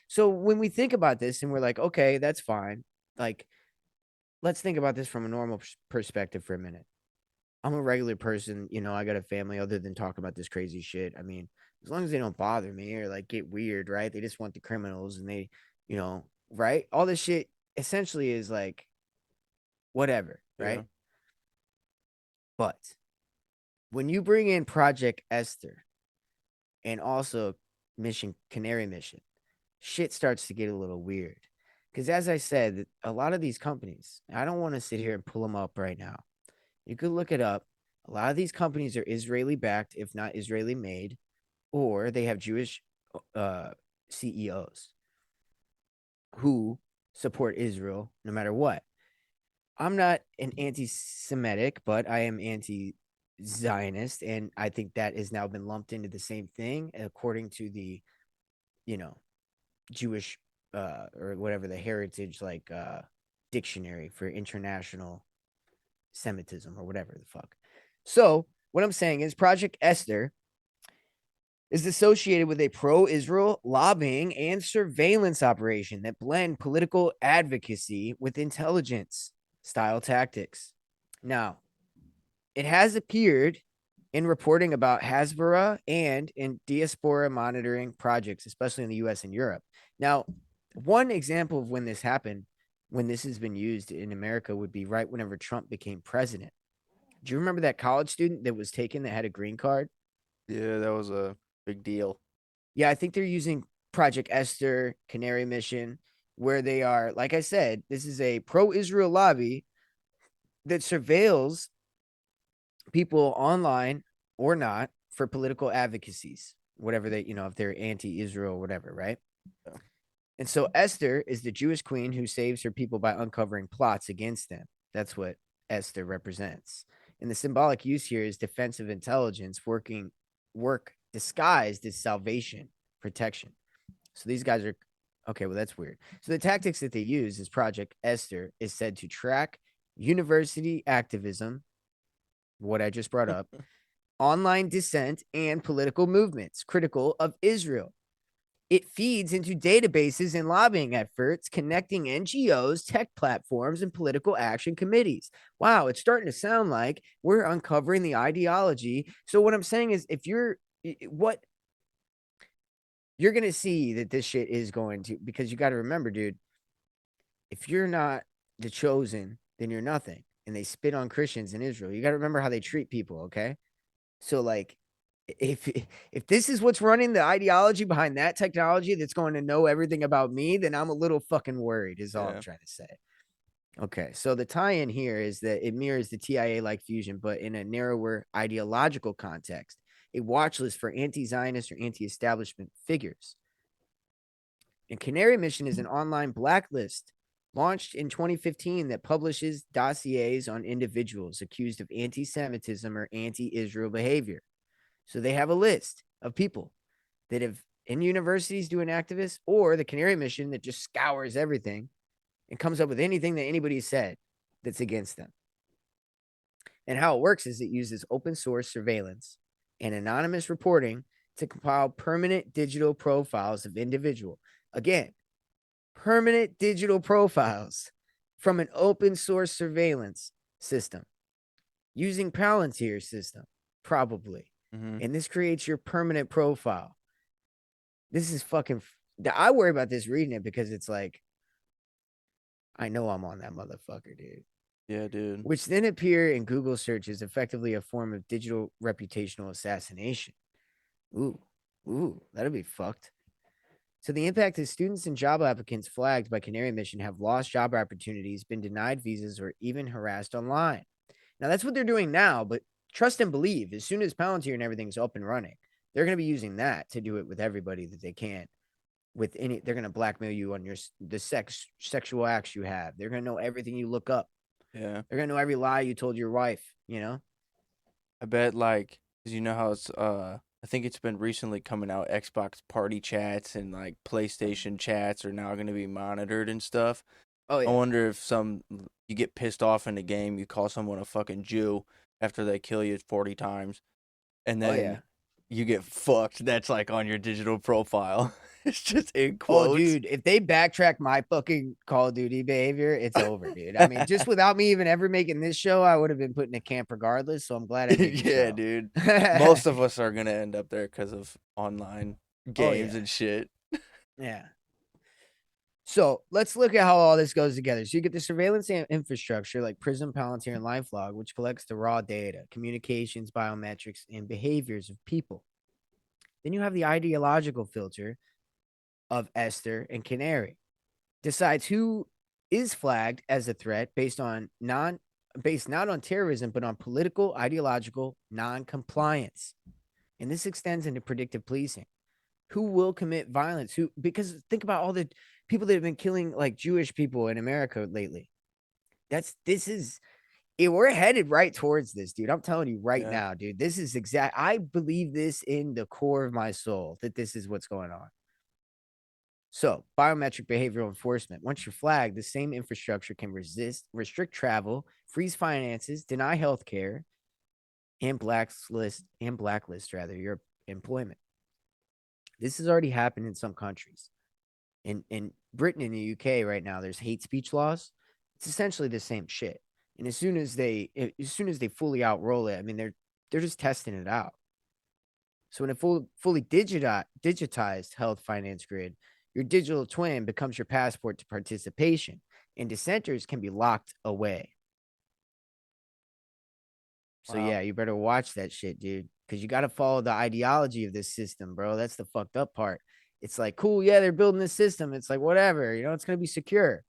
so when we think about this and we're like, okay, that's fine. Like, let's think about this from a normal perspective for a minute. I'm a regular person, I got a family other than talk about this crazy shit. I mean, as long as they don't bother me or like get weird, right? They just want the criminals and they, right? All this shit essentially is like whatever, right? Yeah. But when you bring in Project Esther and also Canary Mission, shit starts to get a little weird. Because as I said, a lot of these companies, I don't want to sit here and pull them up right now. You could look it up. A lot of these companies are Israeli backed, if not Israeli made, or they have Jewish CEOs. who support Israel no matter what. I'm not an anti-Semitic, but I am anti-Zionist, and I think that has now been lumped into the same thing according to the, Jewish or whatever the heritage dictionary for international Semitism or whatever the fuck. So what I'm saying is Project Esther is associated with a pro-Israel lobbying and surveillance operation that blend political advocacy with intelligence style tactics. Now, it has appeared in reporting about Hasbara and in diaspora monitoring projects, especially in the US and Europe. Now, one example of when this happened, when this has been used in America, would be right whenever Trump became president. Do you remember that college student that was taken that had a green card? Yeah, that was a big deal. Yeah, I think they're using Project Esther, Canary Mission, where they are, like I said, this is a pro-Israel lobby that surveils people online or not for political advocacies, whatever they, if they're anti-Israel or whatever, right? Yeah. And so Esther is the Jewish queen who saves her people by uncovering plots against them. That's what Esther represents. And the symbolic use here is defensive intelligence work disguised as salvation, protection. So these guys are okay, well, that's weird. So the tactics that they use is Project Esther is said to track university activism, what I just brought up, online dissent, and political movements critical of Israel. It feeds into databases and lobbying efforts connecting NGOs, tech platforms, and political action committees. Wow, it's starting to sound like we're uncovering the ideology. So what I'm saying is, if you're going to see that this shit is going to, because you got to remember, dude, if you're not the chosen, then you're nothing. And they spit on Christians in Israel. You got to remember how they treat people, okay? So like, if this is what's running the ideology behind that technology that's going to know everything about me, then I'm a little fucking worried is all I'm trying to say. Okay, so the tie-in here is that it mirrors the TIA-like fusion, but in a narrower ideological context, a watch list for anti-Zionist or anti-establishment figures. And Canary Mission is an online blacklist launched in 2015 that publishes dossiers on individuals accused of anti-Semitism or anti-Israel behavior. So they have a list of people that have in universities doing activists, or the Canary Mission that just scours everything and comes up with anything that anybody said that's against them. And how it works is it uses open source surveillance and anonymous reporting to compile permanent digital profiles of individual. Again, permanent digital profiles from an open source surveillance system using Palantir system, probably. And this creates your permanent profile. This is fucking. I worry about this reading it because it's like, I know I'm on that motherfucker, dude. Yeah, dude. Which then appear in Google searches, effectively a form of digital reputational assassination. Ooh, that'll be fucked. So the impact is students and job applicants flagged by Canary Mission have lost job opportunities, been denied visas, or even harassed online. Now that's what they're doing now, but trust and believe, as soon as Palantir and everything's up and running, they're going to be using that to do it with everybody that they can. With any, they're going to blackmail you on the sexual acts you have. They're going to know everything you look up. Yeah. They're going to know every lie you told your wife, I bet, cause you know how it's, I think it's been recently coming out, Xbox party chats and PlayStation chats are now going to be monitored and stuff. Oh, yeah. I wonder if you get pissed off in the game, you call someone a fucking Jew after they kill you 40 times, and then you get fucked. That's on your digital profile. It's just in quotes. Oh, dude, if they backtrack my fucking Call of Duty behavior, it's over, dude. I mean, just without me even ever making this show, I would have been put in a camp regardless, so I'm glad I did. Yeah, dude. Most of us are going to end up there because of online games and shit. Yeah. So let's look at how all this goes together. So you get the surveillance infrastructure like PRISM, Palantir, and LifeLog, which collects the raw data, communications, biometrics, and behaviors of people. Then you have the ideological filter of Esther and Canary. Decides who is flagged as a threat based not on terrorism, but on political, ideological non-compliance. And this extends into predictive policing. Who will commit violence? Because think about all the people that have been killing like Jewish people in America lately. We're headed right towards this, dude. I'm telling you right now, dude. This is I believe this in the core of my soul that this is what's going on. So, biometric behavioral enforcement. Once you're flagged, the same infrastructure can restrict travel, freeze finances, deny health care, and blacklist your employment. This has already happened in some countries. In Britain and the UK right now, there's hate speech laws. It's essentially the same shit. And as soon as they fully outroll it, I mean, they're just testing it out. So in a fully digitized health finance grid, your digital twin becomes your passport to participation, and dissenters can be locked away. So yeah, you better watch that shit, dude, because you got to follow the ideology of this system, bro. That's the fucked up part. It's like, cool, yeah, they're building this system. It's like, whatever, it's going to be secure.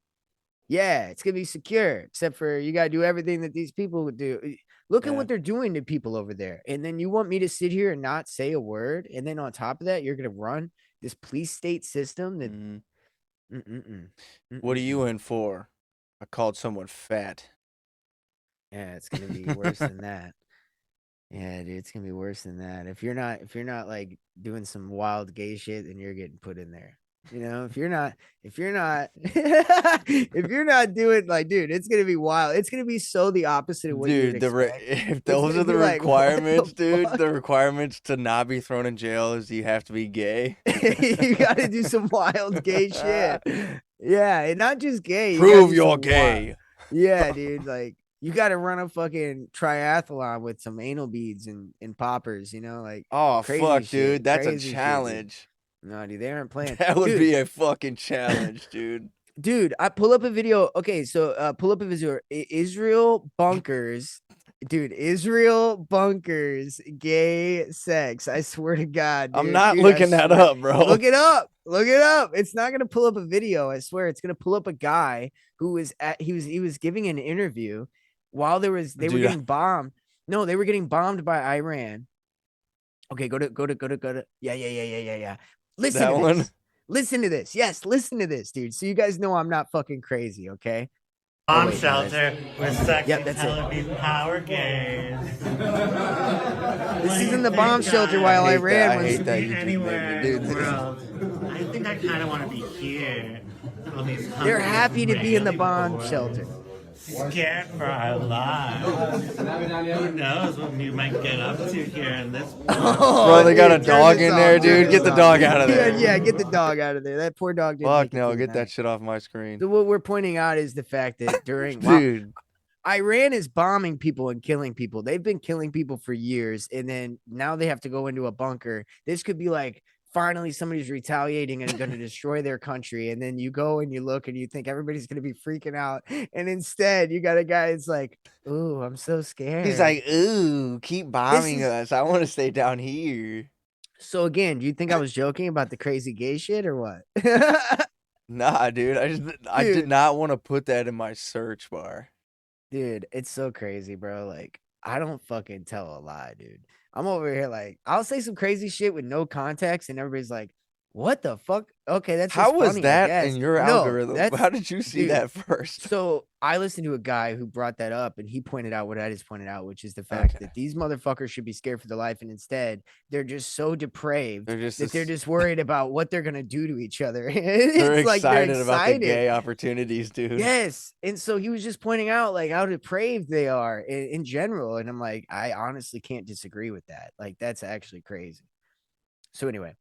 Yeah, it's going to be secure, except for you got to do everything that these people would do. Look at what they're doing to people over there. And then you want me to sit here and not say a word. And then on top of that, you're going to run this police state system that. What are you in for? I called someone fat. Yeah, it's going to be worse than that. Yeah, dude, it's going to be worse than that. If you're not like doing some wild gay shit, then you're getting put in there. If you're not doing like, dude, it's gonna be wild. It's gonna be so the opposite of what you expect. If those are the requirements, dude, the requirements to not be thrown in jail is you have to be gay. You gotta do some wild gay shit. Yeah, and not just gay. Prove you're gay. Wild. Yeah, dude, like you gotta run a fucking triathlon with some anal beads and poppers, like oh fuck, shit, dude, that's a challenge. Shit, no, dude, they aren't playing. That would be a fucking challenge, dude. Dude, I pull up a video. Okay, so pull up a video. Israel bunkers. Dude, Israel bunkers gay sex. I swear to God. Dude. I'm not looking that up, bro. Look it up. Look it up. It's not gonna pull up a video. I swear it's gonna pull up a guy who was he was giving an interview while they were getting bombed. No, they were getting bombed by Iran. Okay, go to. Yeah. Listen that to one? This. Listen to this. Yes, listen to this, dude. So you guys know I'm not fucking crazy, okay? Bomb shelter with sexy Tel Aviv power gays. This is in the bomb shelter while Iran was anywhere in the world. I think I kind of want to be here. They're happy to be in the bomb shelter. Scared for our lives. Who knows what we might get up to here in this world. Bro, they got a dog in there, dude. Get the dog out of there. Yeah, get the dog out of there. That poor dog didn't Fuck no, get that shit off my screen. So what we're pointing out is the fact that during dude, Iran is bombing people and killing people. They've been killing people for years, and then now they have to go into a bunker. This could be like finally somebody's retaliating and going to destroy their country. And then you go and you look and you think everybody's going to be freaking out. And instead you got a guy that's like, ooh, I'm so scared. He's like, ooh, keep bombing us. I want to stay down here. So again, do you think I was joking about the crazy gay shit or what? Nah, dude. I did not want to put that in my search bar. Dude, it's so crazy, bro. Like, I don't fucking tell a lie, dude. I'm over here like, I'll say some crazy shit with no context, and everybody's like, what the fuck? Okay, that's how was funny, that in your algorithm? How did you see that first? So I listened to a guy who brought that up, and he pointed out what I just pointed out, which is the fact that these motherfuckers should be scared for their life, and instead they're just so depraved they're just worried about what they're gonna do to each other. They're excited about the gay opportunities, dude. Yes, and so he was just pointing out like how depraved they are in general, and I'm like, I honestly can't disagree with that. Like, that's actually crazy. So anyway.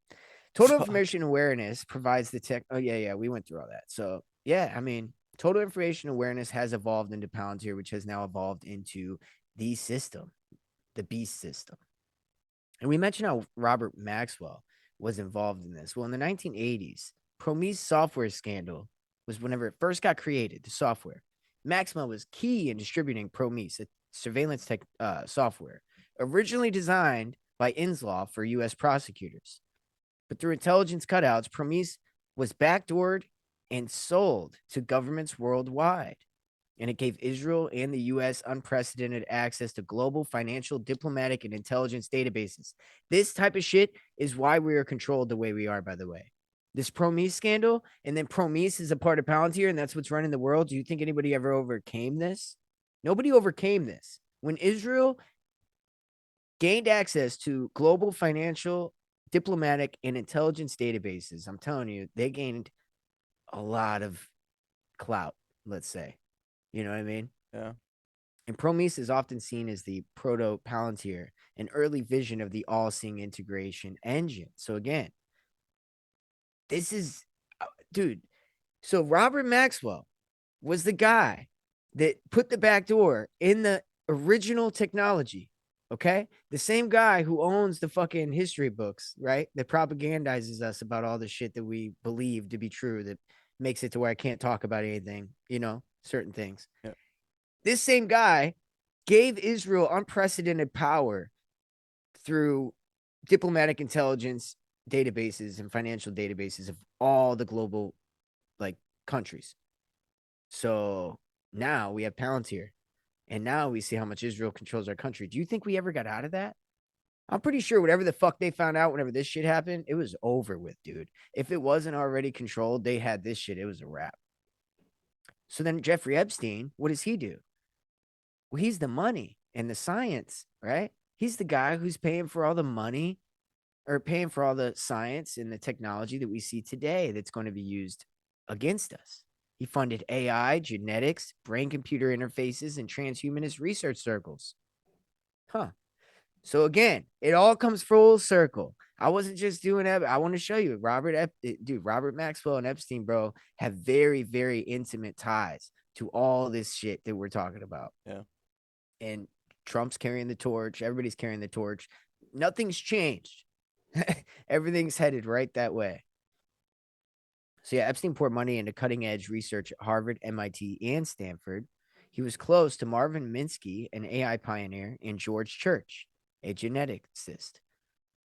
Total information awareness provides the tech. Oh, yeah. We went through all that. So, yeah, I mean, total information awareness has evolved into Palantir, which has now evolved into the system, the beast system. And we mentioned how Robert Maxwell was involved in this. Well, in the 1980s, PROMIS software scandal was whenever it first got created, the software. Maxwell was key in distributing PROMIS, a surveillance tech software, originally designed by Inslaw for U.S. prosecutors. But through intelligence cutouts, PROMIS was backdoored and sold to governments worldwide. And it gave Israel and the U.S. unprecedented access to global financial, diplomatic, and intelligence databases. This type of shit is why we are controlled the way we are, by the way. this PROMIS scandal, and then PROMIS is a part of Palantir, and that's what's running the world. Do you think anybody ever overcame this? Nobody overcame this. When Israel gained access to global financial, diplomatic, and intelligence databases, I'm telling you, they gained a lot of clout, let's say. You know what I mean? Yeah. And PROMIS is often seen as the proto Palantir, an early vision of the all-seeing integration engine. So again, this is, dude. So Robert Maxwell was the guy that put the back door in the original technology. Okay, the same guy who owns the fucking history books, right? That propagandizes us about all the shit that we believe to be true, that makes it to where I can't talk about anything, you know, certain things. Yeah. This same guy gave Israel unprecedented power through diplomatic intelligence databases and financial databases of all the global like countries. So now we have Palantir, and now we see how much Israel controls our country. Do you think we ever got out of that? I'm pretty sure whatever the fuck they found out whenever this shit happened, it was over with, dude. If it wasn't already controlled, they had this shit. It was a wrap. So then Jeffrey Epstein, what does he do? Well, he's the money and the science, right? He's the guy who's paying for all the money or paying for all the science and the technology that we see today that's going to be used against us. He funded AI, genetics, brain-computer interfaces, and transhumanist research circles. Huh. So again, it all comes full circle. I wasn't just doing that. I want to show you Robert Maxwell and Epstein, bro, have very, very intimate ties to all this shit that we're talking about. Yeah. And Trump's carrying the torch. Everybody's carrying the torch. Nothing's changed. Everything's headed right that way. So yeah, Epstein poured money into cutting edge research at Harvard, MIT, and Stanford. He was close to Marvin Minsky, an AI pioneer, and George Church, a geneticist,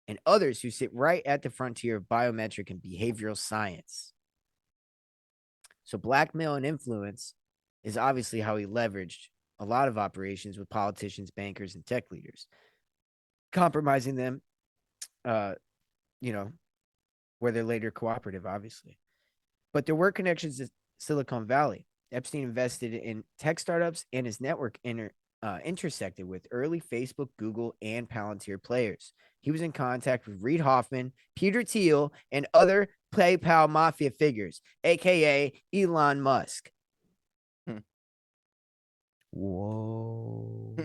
and others who sit right at the frontier of biometric and behavioral science. So blackmail and influence is obviously how he leveraged a lot of operations with politicians, bankers, and tech leaders, compromising them, you know, where they're later cooperative, obviously. But there were connections to Silicon Valley. Epstein invested in tech startups, and his network intersected with early Facebook, Google, and Palantir players. He was in contact with Reid Hoffman, Peter Thiel, and other PayPal mafia figures, aka Elon Musk. Whoa.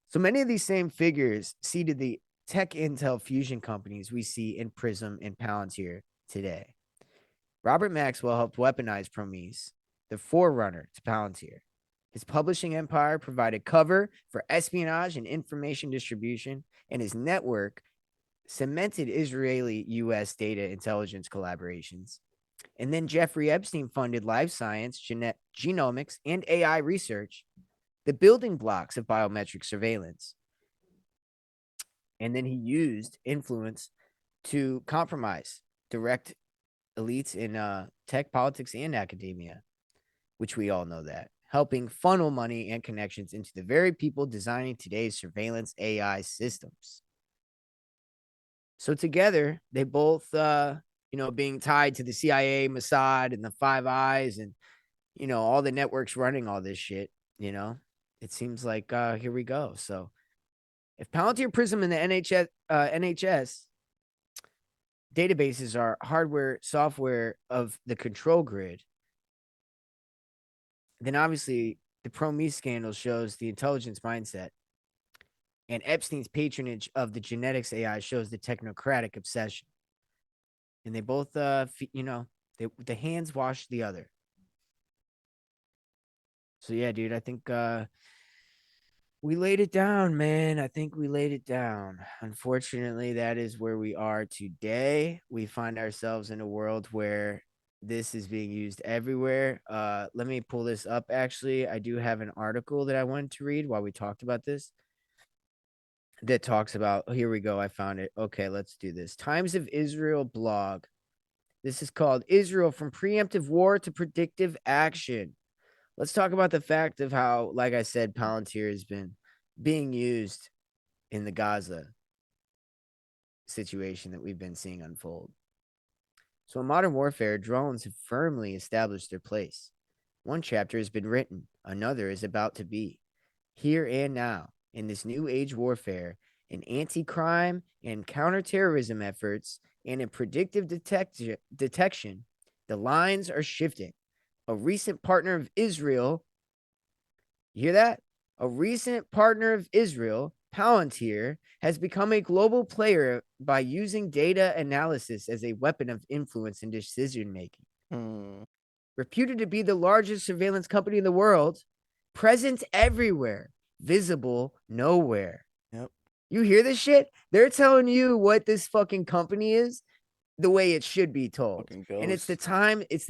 So many of these same figures seeded the tech intel fusion companies we see in PRISM and Palantir today. Robert Maxwell helped weaponize PROMIS, the forerunner to Palantir. His publishing empire provided cover for espionage and information distribution, and his network cemented Israeli-U.S. data intelligence collaborations. And then Jeffrey Epstein funded life science, genomics, and AI research, the building blocks of biometric surveillance. And then he used influence to compromise direct elites in tech, politics, and academia, which we all know that, helping funnel money and connections into the very people designing today's surveillance AI systems. So together, they both, being tied to the CIA, Mossad, and the Five Eyes, and, all the networks running all this shit, it seems like here we go. So if Palantir, PRISM, and the NHS databases are hardware, software of the control grid, then obviously the PROMIS scandal shows the intelligence mindset, and Epstein's patronage of the genetics AI shows the technocratic obsession. And they both, the hands wash the other. So yeah, dude, I think we laid it down, man. I think we laid it down. Unfortunately, that is where we are today. We find ourselves in a world where this is being used everywhere. Let me pull this up. Actually, I do have an article that I wanted to read while we talked about this that talks about, here we go. I found it. Okay, let's do this. Times of Israel blog. This is called Israel from Preemptive War to Predictive Action. Let's talk about the fact of how, like I said, Palantir has been being used in the Gaza situation that we've been seeing unfold. So in modern warfare, drones have firmly established their place. One chapter has been written, another is about to be. Here and now, in this new age warfare, in anti-crime and counterterrorism efforts, and in predictive detection, the lines are shifting. A recent partner of Israel, you hear that? A recent partner of Israel, Palantir, has become a global player by using data analysis as a weapon of influence and decision making. Reputed to be the largest surveillance company in the world, present everywhere, visible nowhere. Yep. You hear this shit? They're telling you what this fucking company is the way it should be told. And it's the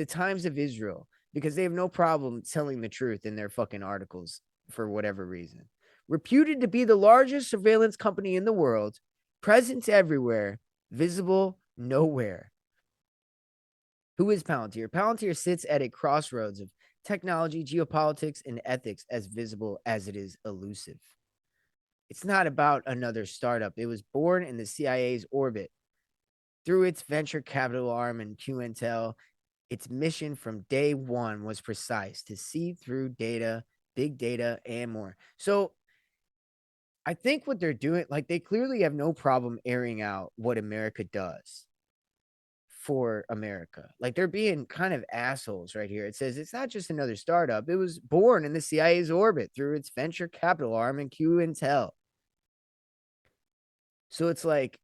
Times of Israel, because they have no problem telling the truth in their fucking articles for whatever reason. Reputed to be the largest surveillance company in the world, present everywhere, visible nowhere. Who is Palantir? Palantir sits at a crossroads of technology, geopolitics, and ethics, as visible as it is elusive. It's not about another startup. It was born in the CIA's orbit. Through its venture capital arm and QIntel, its mission from day one was precise: to see through data, big data, and more. So I think what they're doing, like, they clearly have no problem airing out what America does for America. Like, they're being kind of assholes right here. It says it's not just another startup. It was born in the CIA's orbit through its venture capital arm and QIntel. So it's like,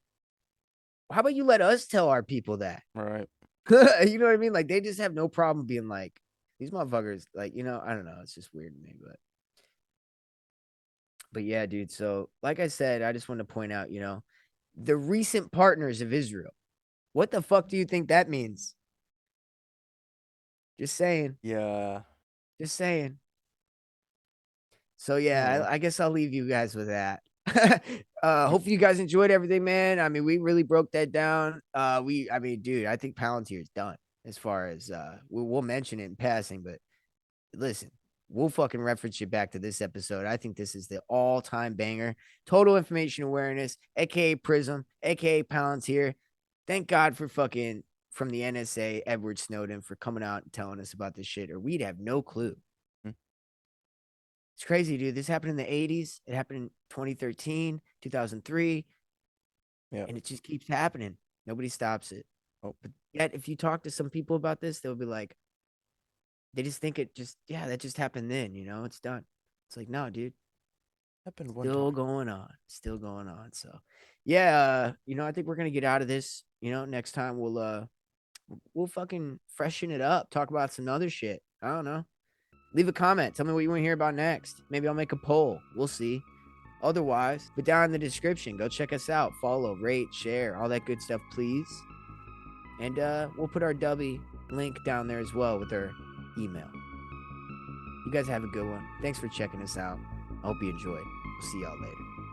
how about you let us tell our people that? Right. You know what I mean? Like, they just have no problem being like, these motherfuckers, like, you know, I don't know. It's just weird to me, but yeah, dude. So like I said, I just want to point out, you know, the recent partners of Israel. What the fuck do you think that means? Just saying. Yeah. Just saying. So yeah, I guess I'll leave you guys with that. Hopefully you guys enjoyed everything, man. I mean, we really broke that down. I mean, dude, I think Palantir is done as far as we'll mention it in passing, but listen, we'll fucking reference you back to this episode. I think this is the all-time banger. Total information awareness, aka PRISM, aka Palantir. Thank God for fucking from the NSA, Edward Snowden, for coming out and telling us about this shit, or we'd have no clue. It's crazy, dude. This happened in the 80s. It happened in 2013, 2003. Yeah. And it just keeps happening. Nobody stops it. Oh. But yet, if you talk to some people about this, they'll be like, they just think it just, yeah, that just happened then, you know, it's done. It's like, no, dude. Happened one Still time. going on. Still going on. So yeah, you know, I think we're gonna get out of this. You know, next time we'll fucking freshen it up, talk about some other shit. I don't know. Leave a comment. Tell me what you want to hear about next. Maybe I'll make a poll. We'll see. Otherwise, but down in the description, go check us out. Follow, rate, share, all that good stuff, please. And we'll put our Dubby link down there as well with our email. You guys have a good one. Thanks for checking us out. I hope you enjoyed. We'll see y'all later.